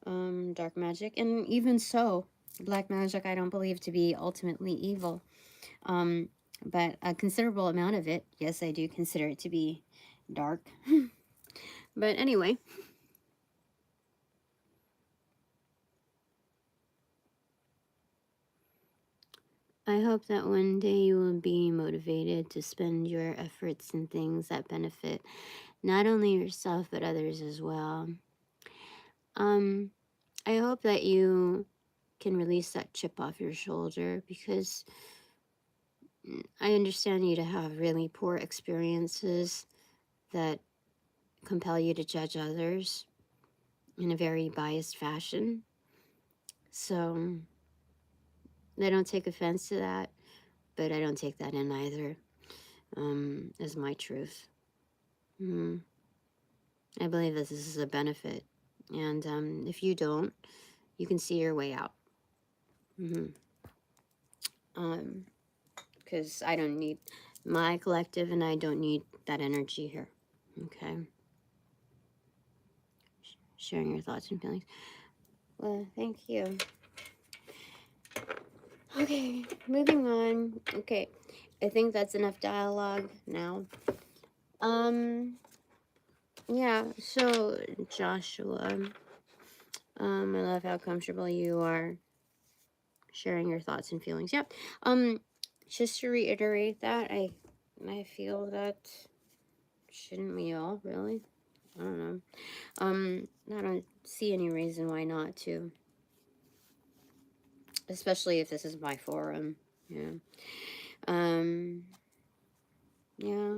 dark magic, and even so, black magic I don't believe to be ultimately evil. Um, but a considerable amount of it, yes, I do consider it to be dark. But anyway, I hope that one day you will be motivated to spend your efforts in things that benefit not only yourself but others as well. Um, I hope that you can release that chip off your shoulder, because I understand you to have really poor experiences that compel you to judge others in a very biased fashion. So I don't take offense to that, but I don't take that in either, as my truth. Mm. I believe that this is a benefit, and if you don't, you can see your way out. Because I don't need my collective, and I don't need that energy here. Okay. Sharing your thoughts and feelings. Well, thank you. Okay, moving on. Okay, I think that's enough dialogue now. Yeah, so Joshua, I love how comfortable you are sharing your thoughts and feelings. Yep. Just to reiterate that, I feel that, shouldn't we all really? I don't know. I don't see any reason why not to. Especially if this is my forum. Yeah. Um, yeah.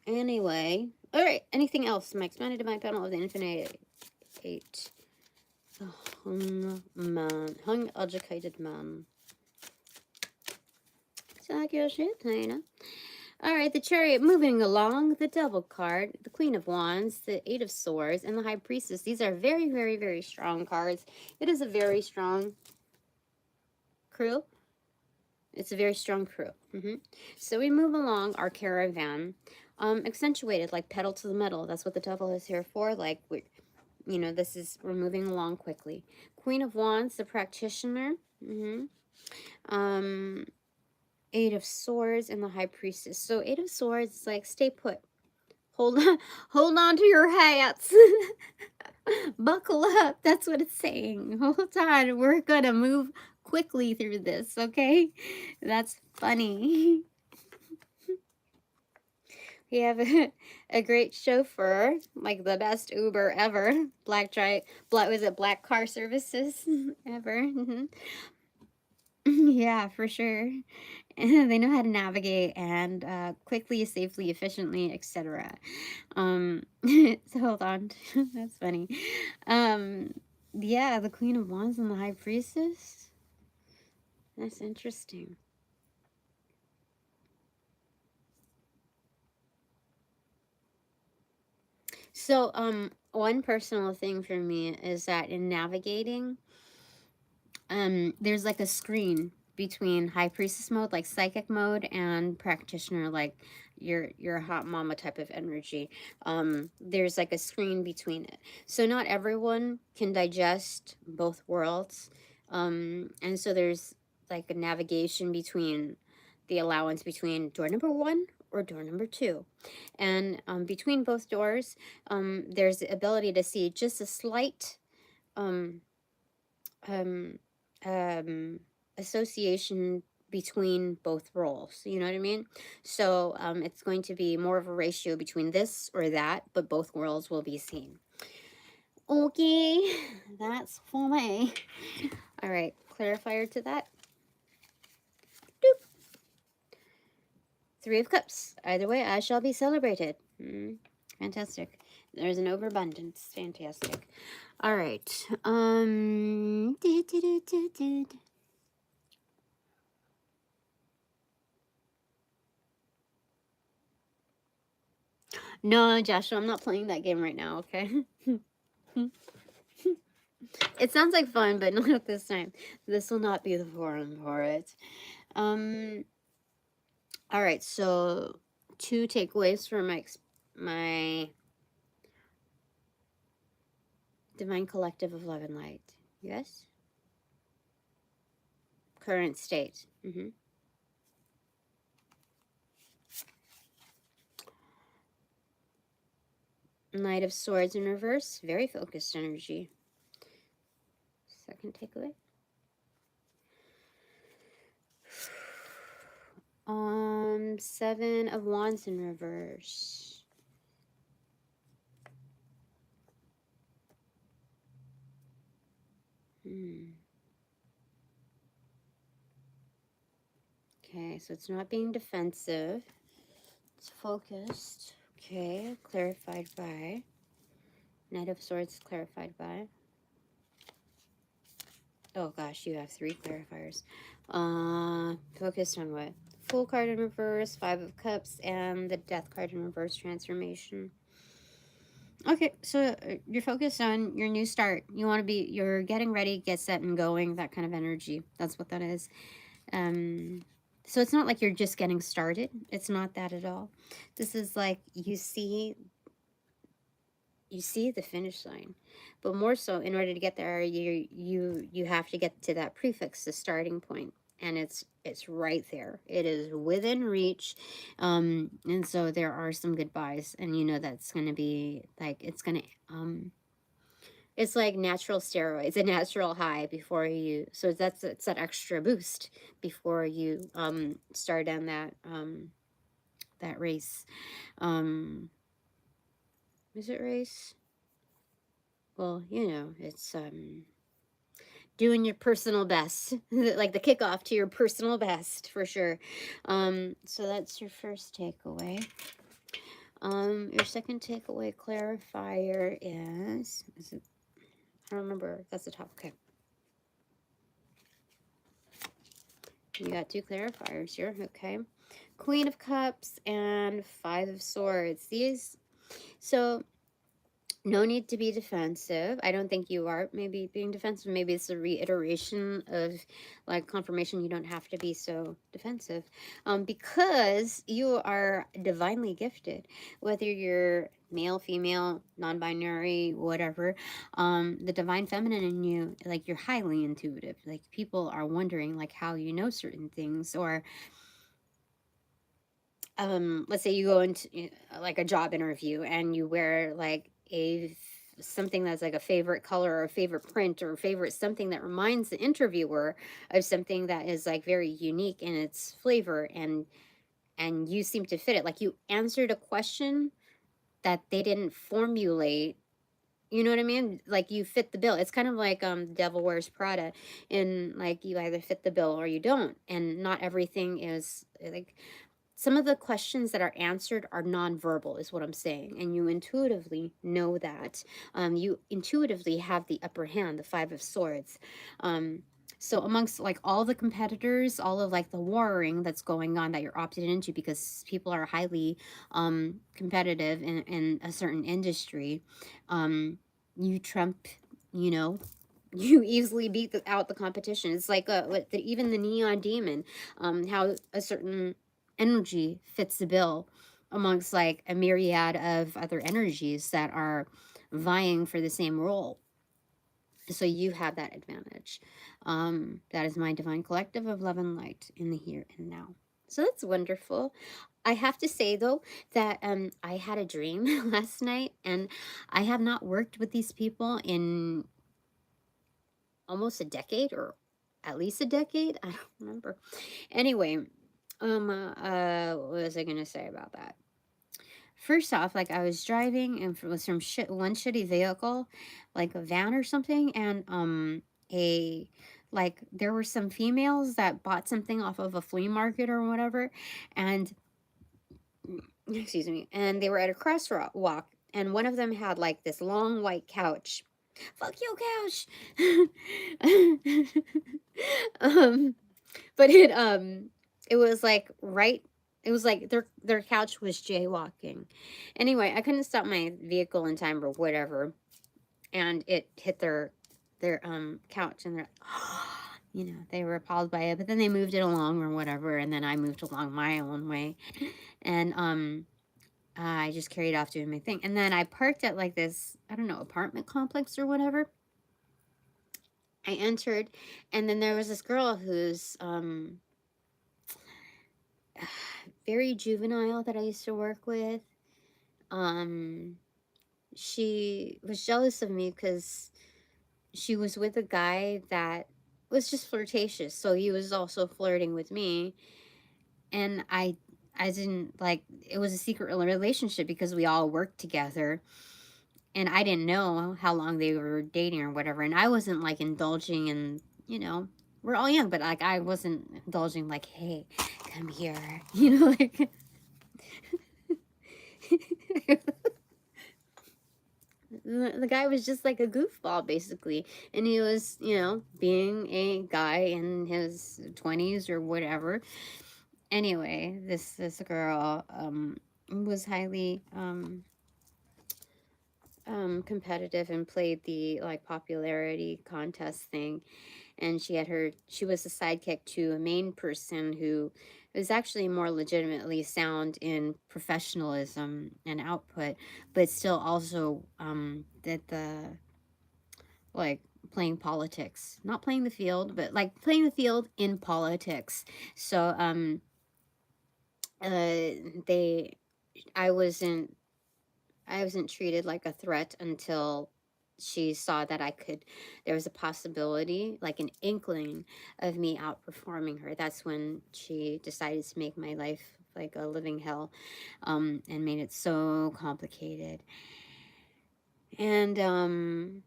Anyway. Alright, anything else? My expanded divine panel of the infinite 8. The hung man. Hung educated man. Talk your shit, Tina. Alright, the chariot moving along, the devil card, the queen of wands, the 8 of swords, and the high priestess. These are very, very, very strong cards. It is a very strong crew. It's a very strong crew. So we move along our caravan, accentuated like pedal to the metal. That's what the devil is here for. Like we're moving along quickly. Queen of Wands, the practitioner. Um, 8 of Swords and the High Priestess. So 8 of Swords is like stay put. Hold on, hold on to your hats. Buckle up. That's what it's saying. Hold on. We're gonna move quickly through this, okay? That's funny. We have a great chauffeur, like the best Uber ever. Black car services ever? Yeah, for sure. They know how to navigate and quickly, safely, efficiently, etc. So hold on. That's funny. Yeah, the Queen of Wands and the High Priestess. That's interesting. So, one personal thing for me is that in navigating, there's like a screen between high priestess mode, like psychic mode, and practitioner, like your hot mama type of energy. There's like a screen between it. So not everyone can digest both worlds. And so there's like a navigation between the allowance between door number 1 or door number 2. And between both doors, there's the ability to see just a slight um, um, association between both roles. You know what I mean? So it's going to be more of a ratio between this or that, but both worlds will be seen. Okay, that's for me. All right, clarifier to that. Doop. 3 of Cups. Either way, I shall be celebrated. Fantastic. There's an overabundance. Fantastic. All right. No, Joshua, I'm not playing that game right now, okay? It sounds like fun, but not this time. This will not be the forum for it. All right, so 2 takeaways for my Divine Collective of Love and Light. Yes? Current state. Knight of Swords in reverse. Very focused energy. Second takeaway. 7 of Wands in reverse. Okay, so it's not being defensive. It's focused. Okay, clarified by. Knight of Swords clarified by. Oh gosh, you have 3 clarifiers. Focused on what? Fool card in reverse, 5 of Cups, and the Death card in reverse transformation. Okay, so you're focused on your new start. You're getting ready, get set and going, that kind of energy. That's what that is. So it's not like you're just getting started. It's not that at all. This is like you see the finish line, but more so, in order to get there, you have to get to that prefix, the starting point, and it's right there. It is within reach, and so there are some goodbyes, and you know that's gonna be like it's like natural steroids, a natural high before you. So it's that extra boost before you start down that that race. Is it race? Well, you know, it's doing your personal best, like the kickoff to your personal best for sure. So that's your first takeaway. Your second takeaway clarifier is it, I don't remember. That's the top. Okay. You got two clarifiers here. Okay. Queen of Cups and Five of Swords. These, so no need to be defensive. I don't think you are maybe being defensive. Maybe it's a reiteration of like confirmation. You don't have to be so defensive because you are divinely gifted, whether you're male, female, non-binary, whatever. The divine feminine in you, like you're highly intuitive. Like people are wondering like how you know certain things, or let's say you go into like a job interview and you wear like something that's like a favorite color or a favorite print or a favorite something that reminds the interviewer of something that is like very unique in its flavor, and you seem to fit it, like you answered a question that they didn't formulate. You know what I mean? Like you fit the bill. It's kind of like Devil Wears Prada, and like you either fit the bill or you don't, and not everything is like some of the questions that are answered are nonverbal, is what I'm saying. And you intuitively know that. You intuitively have the upper hand, the Five of Swords. So amongst like all the competitors, all of like the warring that's going on that you're opted into because people are highly competitive in a certain industry, you trump, you know, you easily beat out the competition. It's like even the neon demon, how a certain energy fits the bill amongst like a myriad of other energies that are vying for the same role. So you have that advantage. That is my divine collective of love and light in the here and now. So that's wonderful. I have to say though that I had a dream last night, and I have not worked with these people in almost a decade, or at least a decade. I don't remember. Anyway, what was I gonna say about that? First off, like I was driving and it was from one shitty vehicle, like a van or something, and a like there were some females that bought something off of a flea market or whatever, and excuse me, and they were at a crosswalk, and one of them had like this long white couch. Fuck your couch. um, but it was like right. It was like their couch was jaywalking. Anyway, I couldn't stop my vehicle in time or whatever, and it hit their couch, and they're you know, they were appalled by it, but then they moved it along or whatever, and then I moved along my own way, and I just carried off doing my thing, and then I parked at like this, I don't know, apartment complex or whatever. I entered, and then there was this girl who's very juvenile that I used to work with. She was jealous of me because she was with a guy that was just flirtatious. So he was also flirting with me, and I didn't like, it was a secret relationship because we all worked together, and I didn't know how long they were dating or whatever, and I wasn't like indulging in, you know, we're all young, but like I wasn't indulging like, hey, come here, you know, like the guy was just like a goofball basically, and he was, you know, being a guy in his 20s or whatever. Anyway, this girl was highly competitive and played the like popularity contest thing, and she was a sidekick to a main person who was actually more legitimately sound in professionalism and output, but still also did the like playing politics, not playing the field, but like playing the field in politics. So they I wasn't I wasn't treated like a threat until she saw that there was a possibility, like an inkling of me outperforming her. That's when she decided to make my life like a living hell, and made it so complicated. And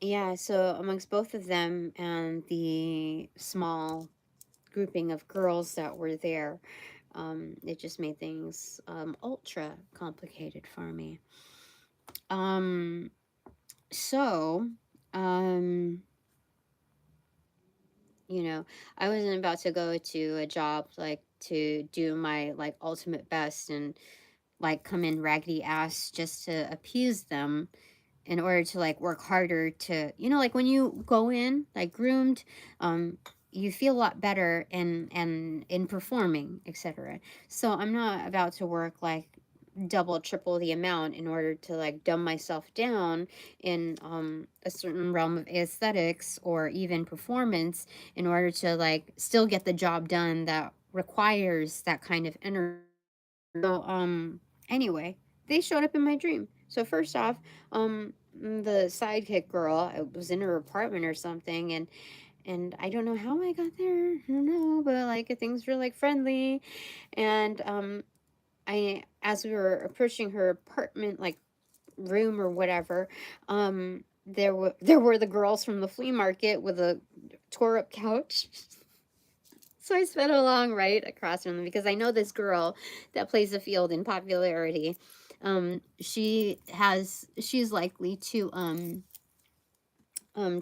yeah, so amongst both of them and the small grouping of girls that were there, it just made things ultra complicated for me. Um, so, um, you know, I wasn't about to go to a job like to do my like ultimate best and like come in raggedy ass just to appease them in order to like work harder to, like when you go in like groomed, you feel a lot better and in performing, etc. So I'm not about to work like double triple the amount in order to like dumb myself down in a certain realm of aesthetics or even performance in order to like still get the job done that requires that kind of energy. So anyway, they showed up in my dream. So first off, the sidekick girl, I was in her apartment or something, and I don't know how I got there. I don't know, but like things were like friendly, and I as we were approaching her apartment like room or whatever, there were the girls from the flea market with a tore up couch. So I sped along right across from them because I know this girl that plays the field in popularity. She's likely to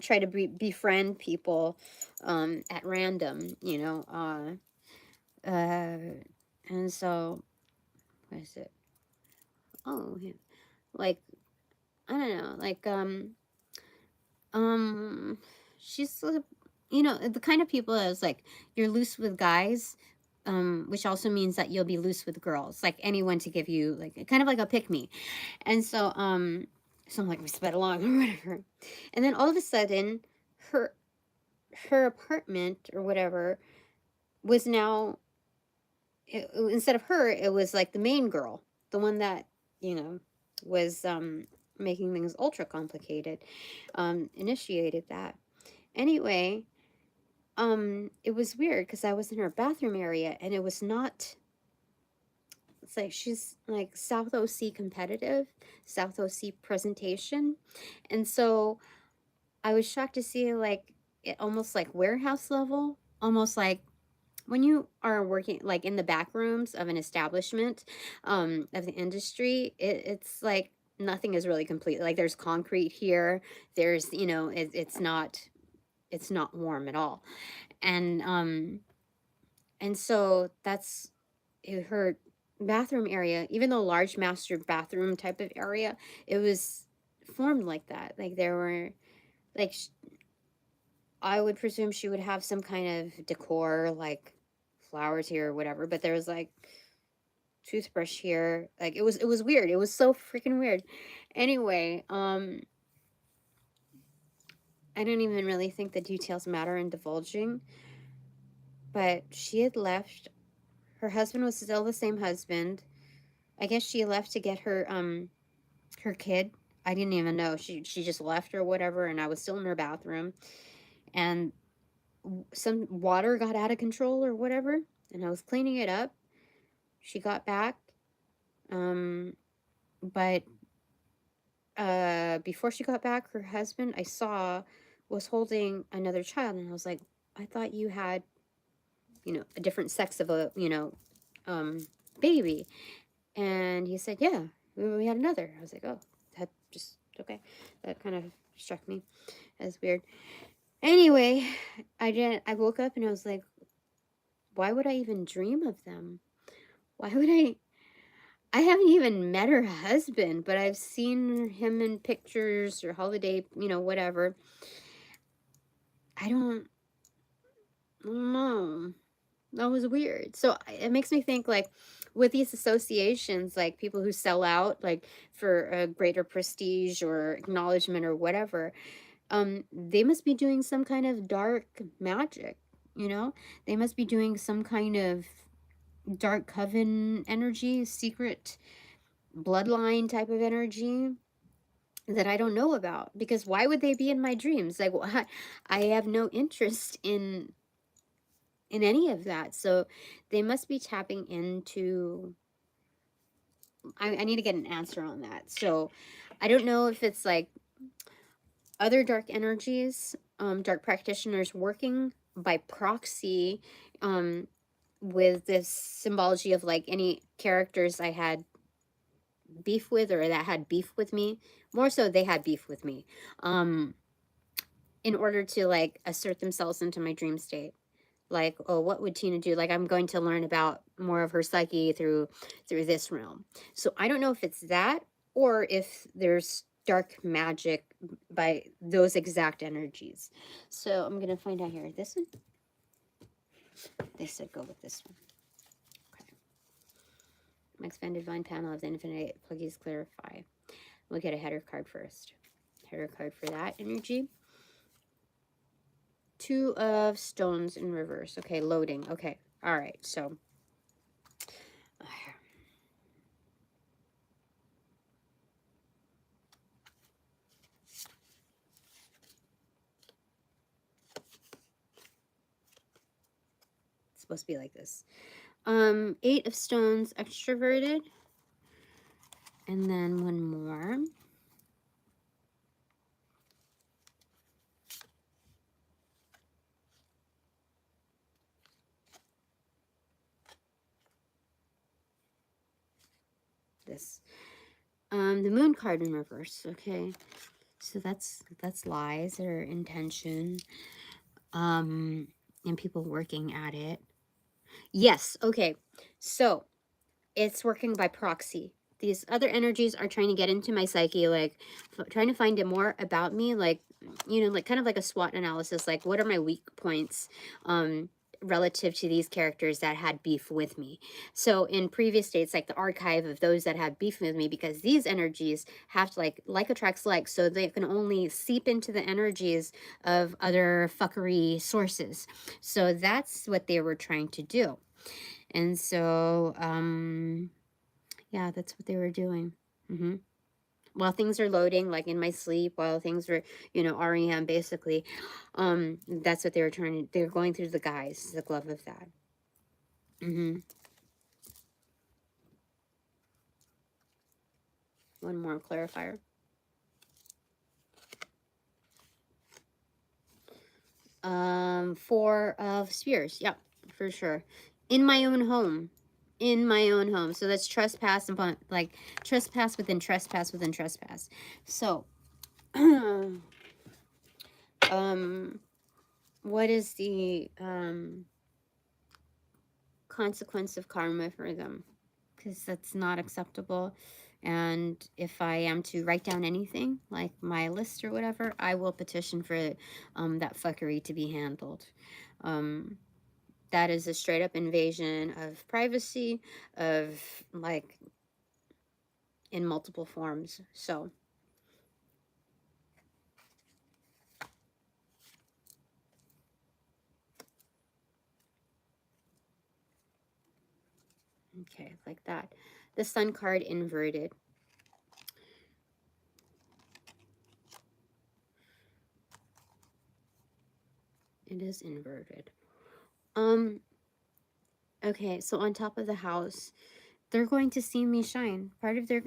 try to befriend people at random, and so what is it? Oh, yeah. Like I don't know, like um she's the kind of people that's like you're loose with guys, which also means that you'll be loose with girls, like anyone to give you like kind of like a pick me. And so I'm like we sped along or whatever, and then all of a sudden her her apartment or whatever was now instead of her it was like the main girl, the one that you know was making things ultra complicated, initiated that. Anyway, it was weird because I was in her bathroom area and it was not, it's like she's like South OC competitive, South OC presentation. And so I was shocked to see like it almost like warehouse level, almost like when you are working like in the back rooms of an establishment, of the industry, it's like nothing is really complete. Like there's concrete here, there's, it's not warm at all. And so that's her bathroom area, even though large master bathroom type of area, it was formed like that. Like there were like I would presume she would have some kind of decor like flowers here or whatever, but there was like toothbrush here. Like it was weird. It was so freaking weird. Anyway, I don't even really think the details matter in divulging, but she had left. Her husband was still the same husband. I guess she left to get her kid. I didn't even know. She just left or whatever, and I was still in her bathroom, and some water got out of control or whatever, and I was cleaning it up. She got back, um, but before she got back, her husband I saw was holding another child, and I was like, I thought you had, a different sex of a, baby. And he said, yeah, we had another. I was like, oh, that just, okay. That kind of struck me as weird. Anyway, I woke up and I was like, why would I even dream of them? Why would I haven't even met her husband, but I've seen him in pictures or holiday, whatever. I don't know. That was weird. So it makes me think like with these associations, like people who sell out like for a greater prestige or acknowledgement or whatever, they must be doing some kind of dark magic, They must be doing some kind of dark coven energy, secret bloodline type of energy that I don't know about, because why would they be in my dreams? Like I have no interest in any of that. So they must be tapping into I need to get an answer on that. So I don't know if it's like other dark energies, dark practitioners working by proxy, with this symbology of like any characters I had beef with or that had beef with me. More so, they had beef with me. In order to like assert themselves into my dream state. Like, oh, what would Tina do? Like, I'm going to learn about more of her psyche through this realm. So I don't know if it's that or if there's dark magic by those exact energies. So I'm gonna find out here. This one, they said go with this one. Okay. My expanded divine panel of the infinite pluggies clarify. We'll get a header card first. Header card for that energy. Two of stones in reverse. Okay, loading. Okay, all right. So it's supposed to be like this. Eight of stones extroverted. And then one more. This. The moon card in reverse. Okay. So that's lies or intention. And people working at it. Yes, okay. So it's working by proxy. These other energies are trying to get into my psyche, like trying to find out more about me, like, you know, like kind of like a SWOT analysis, like what are my weak points relative to these characters that had beef with me. So in previous states, like the archive of those that had beef with me, because these energies have to like attracts like, so they can only seep into the energies of other fuckery sources. So that's what they were trying to do. And so, yeah, that's what they were doing. While things are loading, like in my sleep, while things were, you know, REM basically, that's what they were trying to, they were going through the guise, the glove of that. One more clarifier. Four of spears. Yep, for sure. In my own home. In my own home. So that's trespass upon, like trespass within trespass within trespass. So, what is the consequence of karma for them? Because that's not acceptable. And if I am to write down anything, like my list or whatever, I will petition for that fuckery to be handled. That is a straight up invasion of privacy, of like in multiple forms. So, okay, like that. The sun card inverted. It is inverted. Okay, so on top of the house, they're going to see me shine. Part of their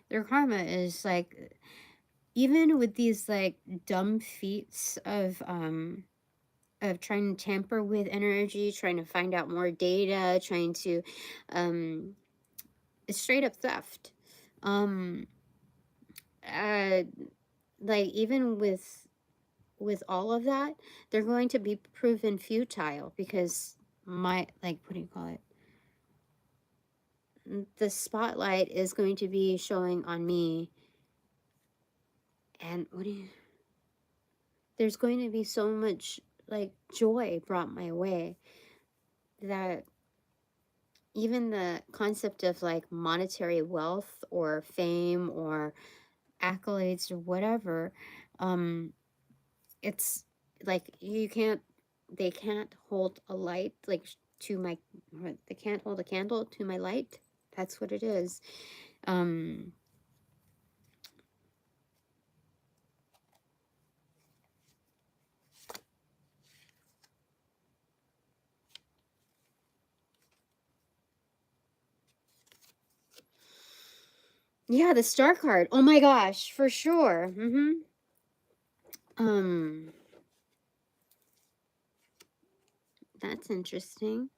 their karma is like, even with these like dumb feats of trying to tamper with energy, trying to find out more data, trying to it's straight up theft. Uh like even with all of that, they're going to be proven futile because my, like, what do you call it? The spotlight is going to be showing on me, and there's going to be so much like joy brought my way that even the concept of like monetary wealth or fame or accolades or whatever, it's like they can't hold a light like to my, they can't hold a candle to my light. That's what it is. Yeah, the star card. Oh my gosh, for sure. That's interesting.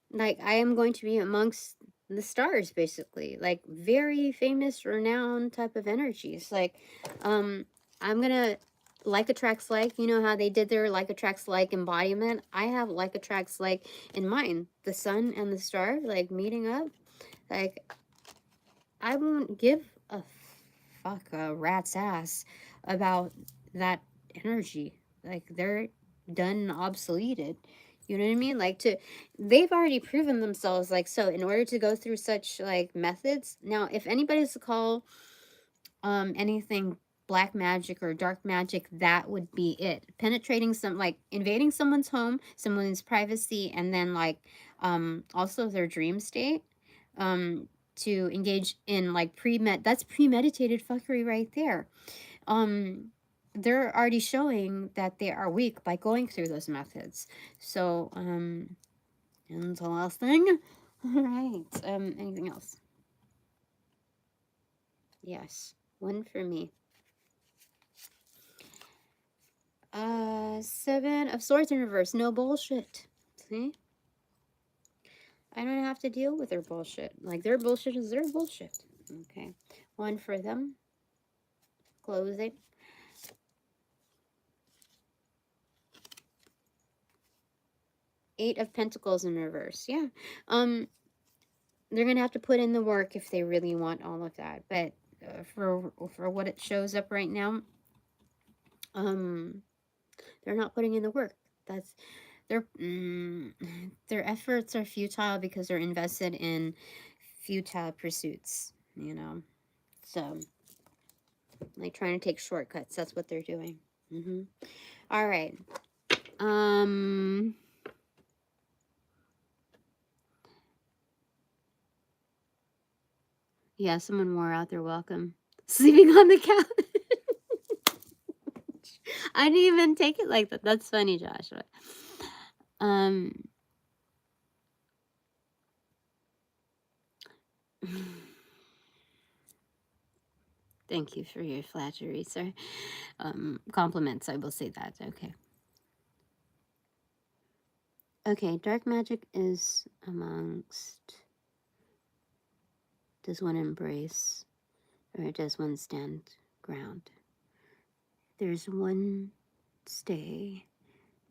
Like, I am going to be amongst the stars, basically. Like, very famous, renowned type of energies. Like, I'm gonna like attracts like, you know how they did their like attracts like embodiment? I have like attracts like in mine. The sun and the star, like, meeting up. Like, I won't give a fuck a rat's ass about that energy. Like, they're done obsoleted. You know what I mean? Like, they've already proven themselves. Like, so in order to go through such like methods, now if anybody's to call anything black magic or dark magic, that would be it. Penetrating some, like invading someone's home, someone's privacy, and then like also their dream state. To engage in like that's premeditated fuckery right there. They're already showing that they are weak by going through those methods. So and the last thing. All right. Anything else? Yes, one for me. Seven of Swords in reverse. No bullshit. See? I don't have to deal with their bullshit. Like, their bullshit is their bullshit. Okay. One for them. Closing. Eight of Pentacles in reverse. Yeah. They're gonna have to put in the work if they really want all of that. But for what it shows up right now, they're not putting in the work. That's their efforts are futile because they're invested in futile pursuits, you know. So, like trying to take shortcuts. That's what they're doing. All right. Yeah, someone wore out their welcome. Sleeping on the couch. I didn't even take it like that. That's funny, Joshua. Thank you for your flattery, sir. Compliments, I will say that. Okay. Okay, dark magic is amongst. Does one embrace or does one stand ground? There's one stay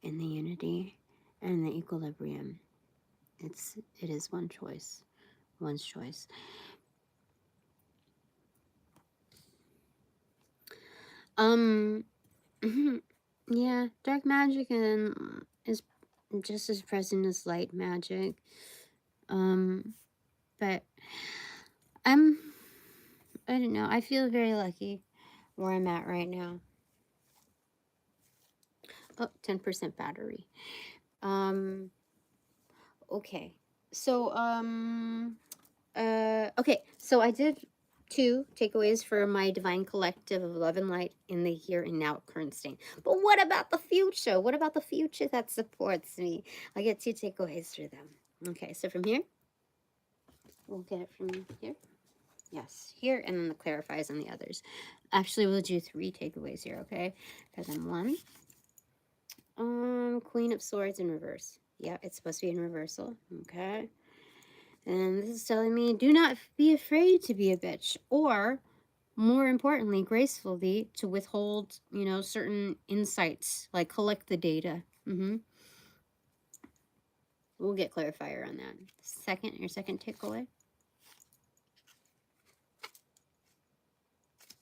in the unity and the equilibrium. It is one choice. One's choice. Yeah, dark magic and is just as present as light magic. But I don't know. I feel very lucky where I'm at right now. Oh, 10% battery. Okay. So, okay. So I did 2 takeaways for my divine collective of love and light in the here and now current state. But what about the future? What about the future that supports me? I get 2 takeaways for them. Okay. So from here, we'll get it from here. Yes, here, and then the clarifies on the others. Actually, we'll do 3 takeaways here, okay? Because I'm 1. Queen of Swords in reverse. Yeah, it's supposed to be in reversal. Okay. And this is telling me, do not be afraid to be a bitch. Or, more importantly, gracefully, to withhold, you know, certain insights. Like, collect the data. We'll get clarifier on that. Your second takeaway.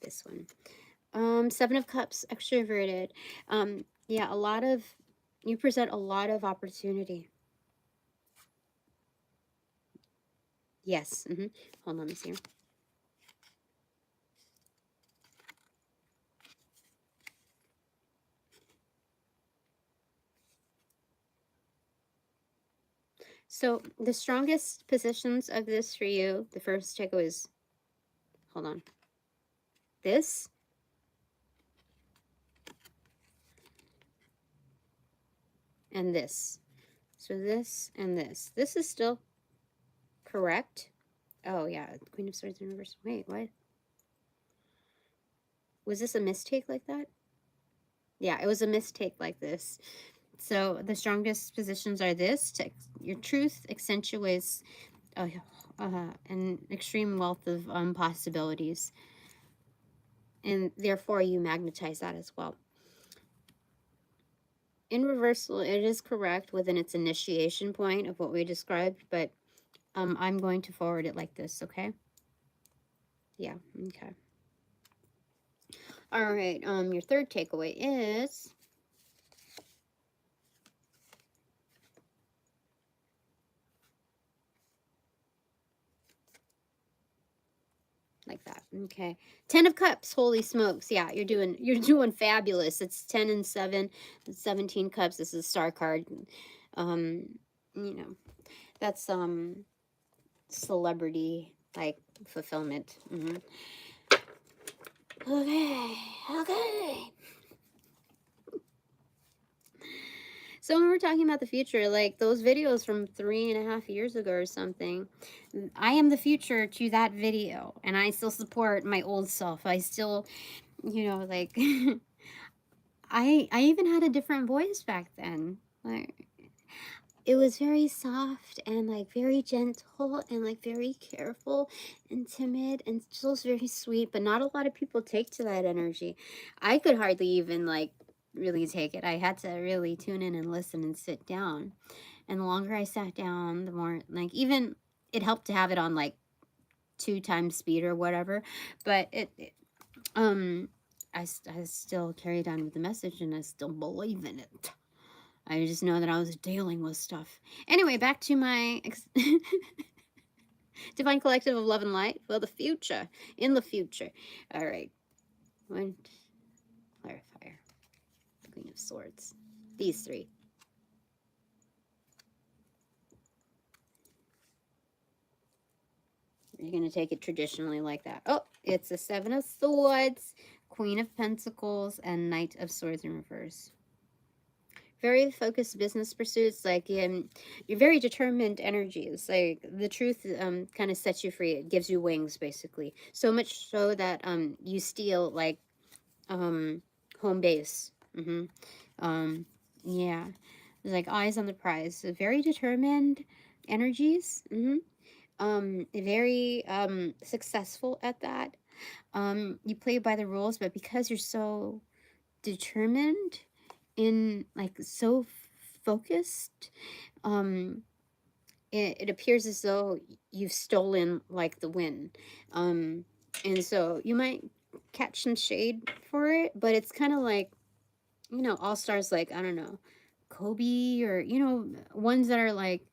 This one. 7 of Cups, extroverted. Yeah, you present a lot of opportunity. Yes. Hold on, let me see. So the strongest positions of this for you, the first takeaway is, hold on, this, and this. So this and this. This is still correct. Oh, yeah. Queen of Swords in reverse. Wait, what? Was this a mistake like that? Yeah, it was a mistake like this. So the strongest positions are this. Your truth accentuates an extreme wealth of possibilities. And therefore, you magnetize that as well. In reversal, it is correct within its initiation point of what we described, but I'm going to forward it like this, okay? Yeah, okay. All right, your third takeaway is like that. Okay. 10 of Cups. Holy smokes. Yeah, you're doing fabulous. It's 10 and 7, 17 cups. This is a star card. You know, that's celebrity like fulfillment. Okay. Okay. So when we're talking about the future, like those videos from 3.5 years ago or something, I am the future to that video, and I still support my old self. I still, like I even had a different voice back then. Like it was very soft and like very gentle and like very careful and timid and still very sweet, but not a lot of people take to that energy. I could hardly even like really take it. I had to really tune in and listen and sit down. And the longer I sat down, the more like even it helped to have it on like 2 times speed or whatever. But I still carried on with the message and I still believe in it. I just know that I was dealing with stuff. Anyway, back to my Divine Collective of Love and Light. Well, the future. In the future. All right. One clarifier. Queen of Swords. These three. You're going to take it traditionally like that. Oh, it's a 7 of Swords, Queen of Pentacles, and Knight of Swords in reverse. Very focused business pursuits, like you're very determined energies. Like the truth kind of sets you free. It gives you wings, basically. So much so that you steal like home base. Yeah, like eyes on the prize. So very determined energies. Very successful at that. You play by the rules, but because you're so determined in like so focused, it appears as though you've stolen like the win. And so you might catch some shade for it, but it's kind of like, all stars, like, I don't know, Kobe, or ones that are like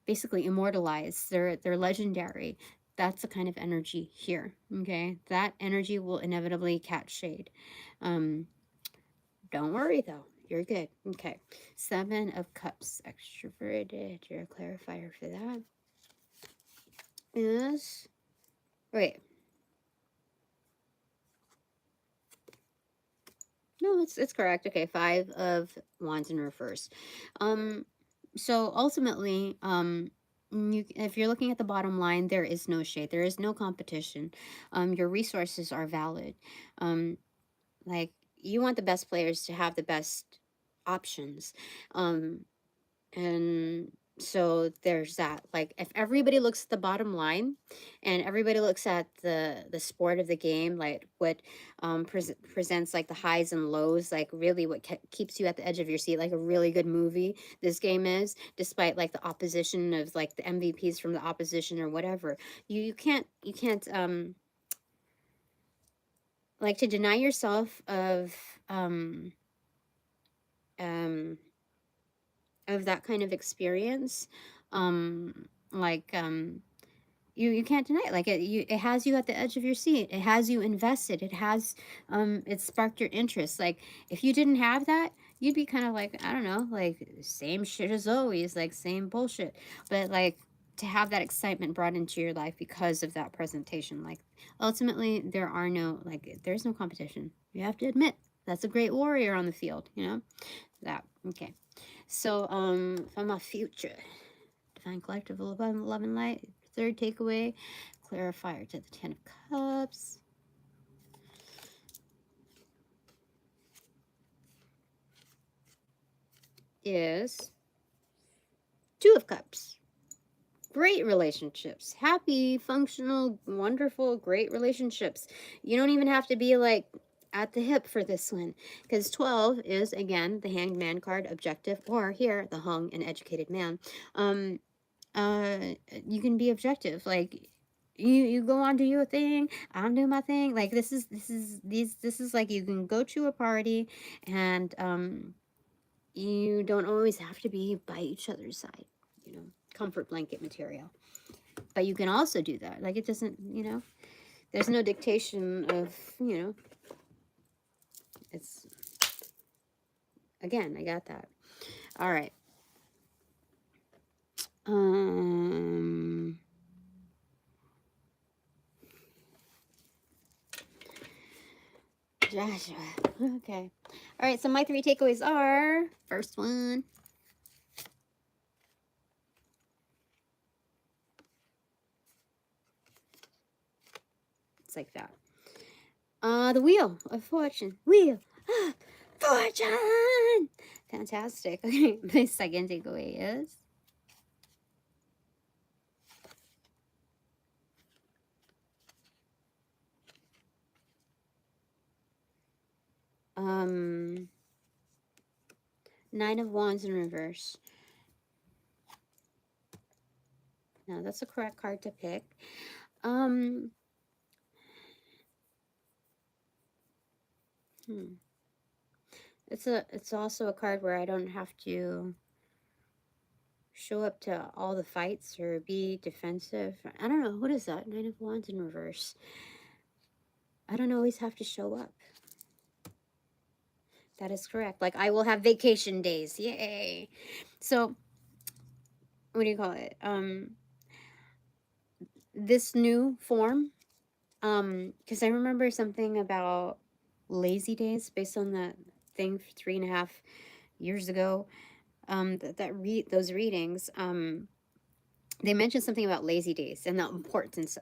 basically immortalized. They're legendary. That's the kind of energy here. Okay, that energy will inevitably catch shade. Don't worry though, you're good. Okay, 7 of Cups, extroverted. You're a clarifier for that. Is wait. No, it's correct. Okay, 5 of Wands in reverse. So ultimately, if you're looking at the bottom line, there is no shade. There is no competition. Your resources are valid. Like you want the best players to have the best options. And so there's that. Like if everybody looks at the bottom line and everybody looks at the sport of the game, like what presents like the highs and lows, like really what keeps you at the edge of your seat, like a really good movie this game is, despite like the opposition of like the MVPs from the opposition or whatever. You can't like to deny yourself of that kind of experience. Like you can't deny it. Like it has you at the edge of your seat. It has you invested. It has it sparked your interest. Like if you didn't have that, you'd be kind of like, I don't know, like same shit as always, like same bullshit. But like to have that excitement brought into your life because of that presentation, like ultimately there's no competition. You have to admit that's a great warrior on the field, that. Okay. So, from my future, Divine Collective of Love and Light, third takeaway, clarifier to the Ten of Cups. Is Two of Cups. Great relationships. Happy, functional, wonderful, great relationships. You don't even have to be like at the hip for this one, because 12 is, again, the Hanged Man card, objective, or here, the hung and educated man. You can be objective. Like, you go on, do your thing, I'm doing my thing. Like, this is like, you can go to a party, and you don't always have to be by each other's side, you know, comfort blanket material. But you can also do that. Like, it doesn't, you know, there's no dictation of, you know, it's, again, I got that. All right. Joshua. Okay. All right, so my 3 takeaways are, first one, it's like that. The Wheel of Fortune. Wheel of Fortune. Fantastic. Okay, my second takeaway is Nine of Wands in reverse. Now, that's the correct card to pick. It's also a card where I don't have to show up to all the fights or be defensive. I don't know. What is that? Nine of Wands in reverse. I don't always have to show up. That is correct. Like, I will have vacation days. Yay. So, what do you call it? This new form, because I remember something about lazy days based on that thing 3.5 years ago. Those readings, they mentioned something about lazy days and the importance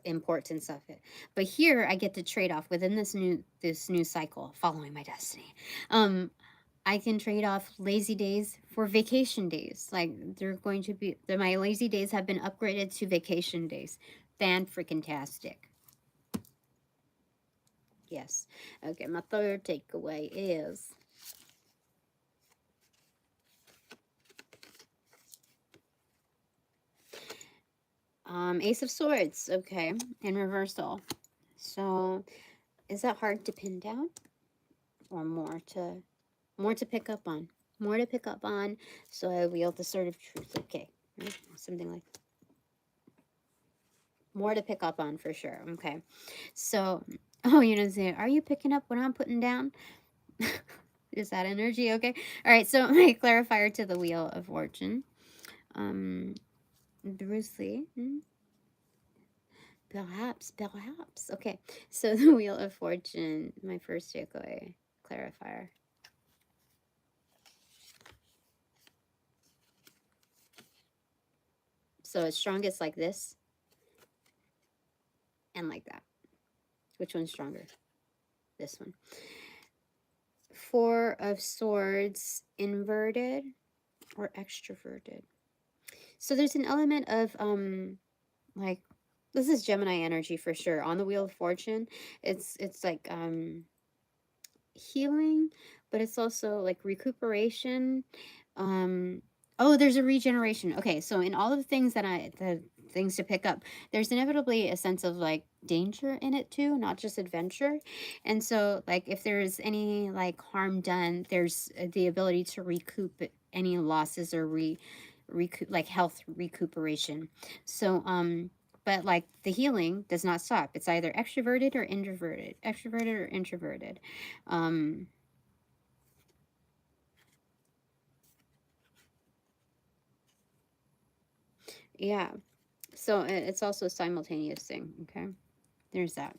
of it. But here I get to trade off within this new cycle, following my destiny. I can trade off lazy days for vacation days. Like, they're going to be, my lazy days have been upgraded to vacation days. Fan-freaking-tastic. Yes. Okay, my third takeaway is Ace of Swords. Okay, in reversal. So, is that hard to pin down, or more to pick up on? More to pick up on. So I wield the Sword of Truth. Okay, right? Something like that. More to pick up on for sure. Okay, so, oh, you know, say, are you picking up what I'm putting down? Is that energy? Okay. All right. So my clarifier to the Wheel of Fortune. Bruce Lee. Perhaps. Okay. So the Wheel of Fortune, my first takeaway, clarifier. So it's strongest like this and like that. Which one's stronger? This one. Four of Swords, inverted or extroverted. So there's an element of like, this is Gemini energy for sure. On the Wheel of Fortune, it's like healing, but it's also like recuperation. Oh, there's a regeneration. Okay, so in all of the things the things to pick up, there's inevitably a sense of like danger in it too, not just adventure. And so, like, if there's any like harm done, there's the ability to recoup any losses or like health recuperation. So but like the healing does not stop. It's either extroverted or introverted. Extroverted or introverted. Yeah. So it's also a simultaneous thing. Okay. There's that.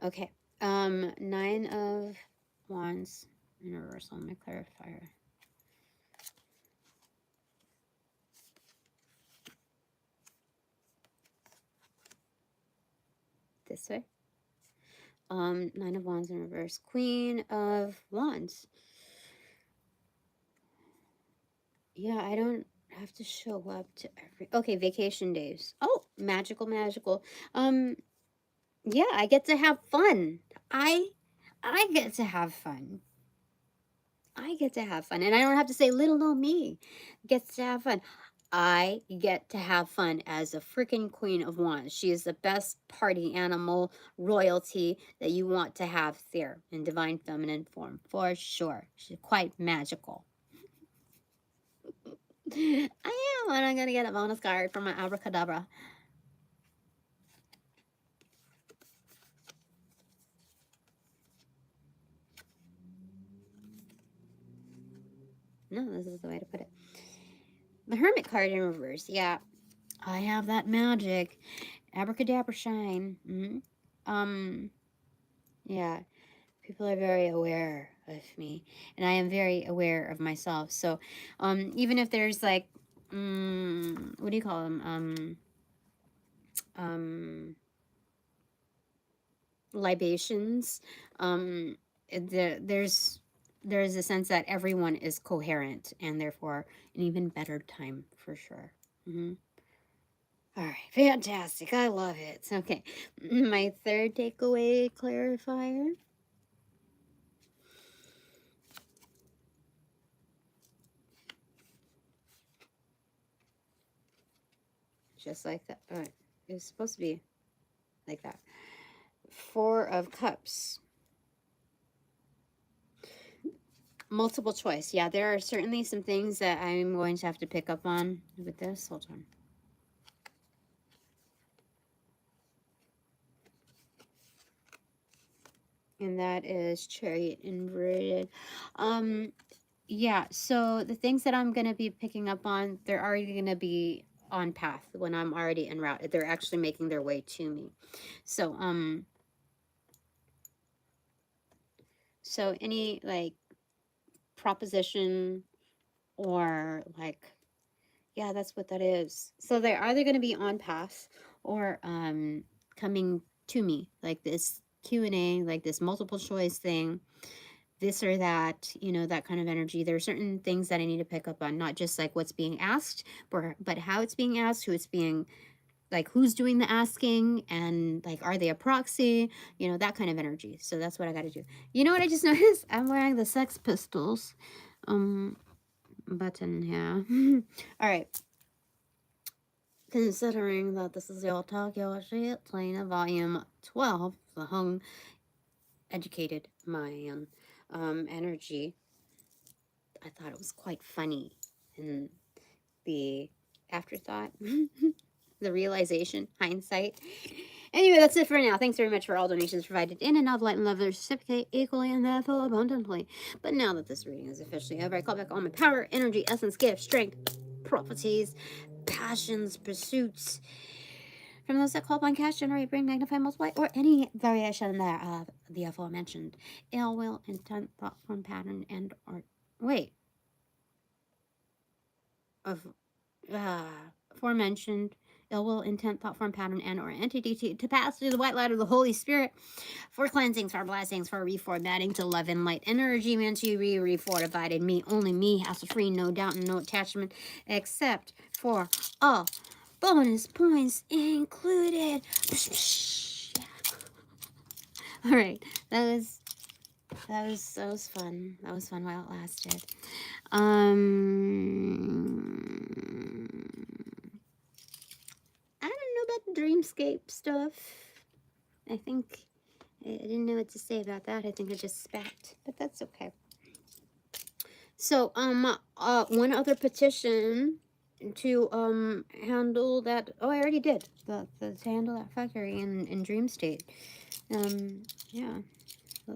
Okay. 9 of Wands in reversal, my clarifier. this way. 9 of Wands in reverse. Queen of Wands. Yeah, I don't have to show up to every... Okay, vacation days. Oh, magical, magical. Yeah, I get to have fun. I get to have fun. I get to have fun. And I don't have to say little old me gets to have fun. I get to have fun as a freaking Queen of Wands. She is the best party animal royalty that you want to have there in divine feminine form, for sure. She's quite magical. I am, and I'm going to get a bonus card from my abracadabra. No, this is the way to put it. The Hermit card in reverse. Yeah, I have that magic. Abracadabra shine. Yeah, people are very aware of me, and I am very aware of myself. So, even if there's like, what do you call them? Libations. There's a sense that everyone is coherent, and therefore an even better time for sure. All right, fantastic. I love it. Okay, my third takeaway clarifier. Just like that. All right, it was supposed to be like that. 4 of Cups. Multiple choice. Yeah, there are certainly some things that I'm going to have to pick up on with this. Hold on. And that is Chariot inverted. Yeah, so the things that I'm going to be picking up on, they're already going to be on path when I'm already en route. They're actually making their way to me. So, so any like proposition or like, yeah, that's what that is. So they're either going to be on path or coming to me, like this Q&A, like this multiple choice thing, this or that, you know, that kind of energy. There are certain things that I need to pick up on, not just like what's being asked, but how it's being asked, who it's being, like who's doing the asking, and like, are they a proxy, you know, that kind of energy. So that's what I got to do. You know what I just noticed? I'm wearing the Sex Pistols button here. All right. Considering that this is your Talk Your Shit, Tina, Volume 12, the Hung Educated Man energy, I thought it was quite funny. And the afterthought, the realization, hindsight. Anyway, that's it for now. Thanks very much for all donations provided in and of light and love. They reciprocate equally and therefore abundantly. But now that this reading is officially over, I call back all my power, energy, essence, gift, strength, properties, passions, pursuits, from those that call upon cash, generate, bring, magnify, multiply, or any variation thereof the aforementioned ill will, intent, thought form, pattern, and or wait of aforementioned ill will, intent, thought form, pattern, and or entity to pass through the white light of the Holy Spirit for cleansings, for blessings, for reformatting to love and light energy, meant to refortified in me, only me, hassle free, no doubt and no attachment, except for all bonus points included. All right, that was fun. That was fun while it lasted. I don't know about the dreamscape stuff. I think I didn't know what to say about that. I think I just spat, but that's okay. So one other petition to handle that. Oh, I already did the to handle that fuckery in dream state. Yeah,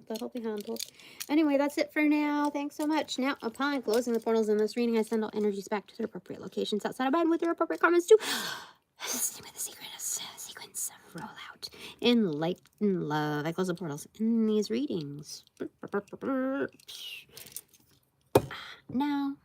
that'll be handled. Anyway, that's it for now. Thanks so much. Now, upon closing the portals in this reading, I send all energies back to their appropriate locations outside of bed with their appropriate comments to assist me with the sequence of rollout in light and love. I close the portals in these readings. Now.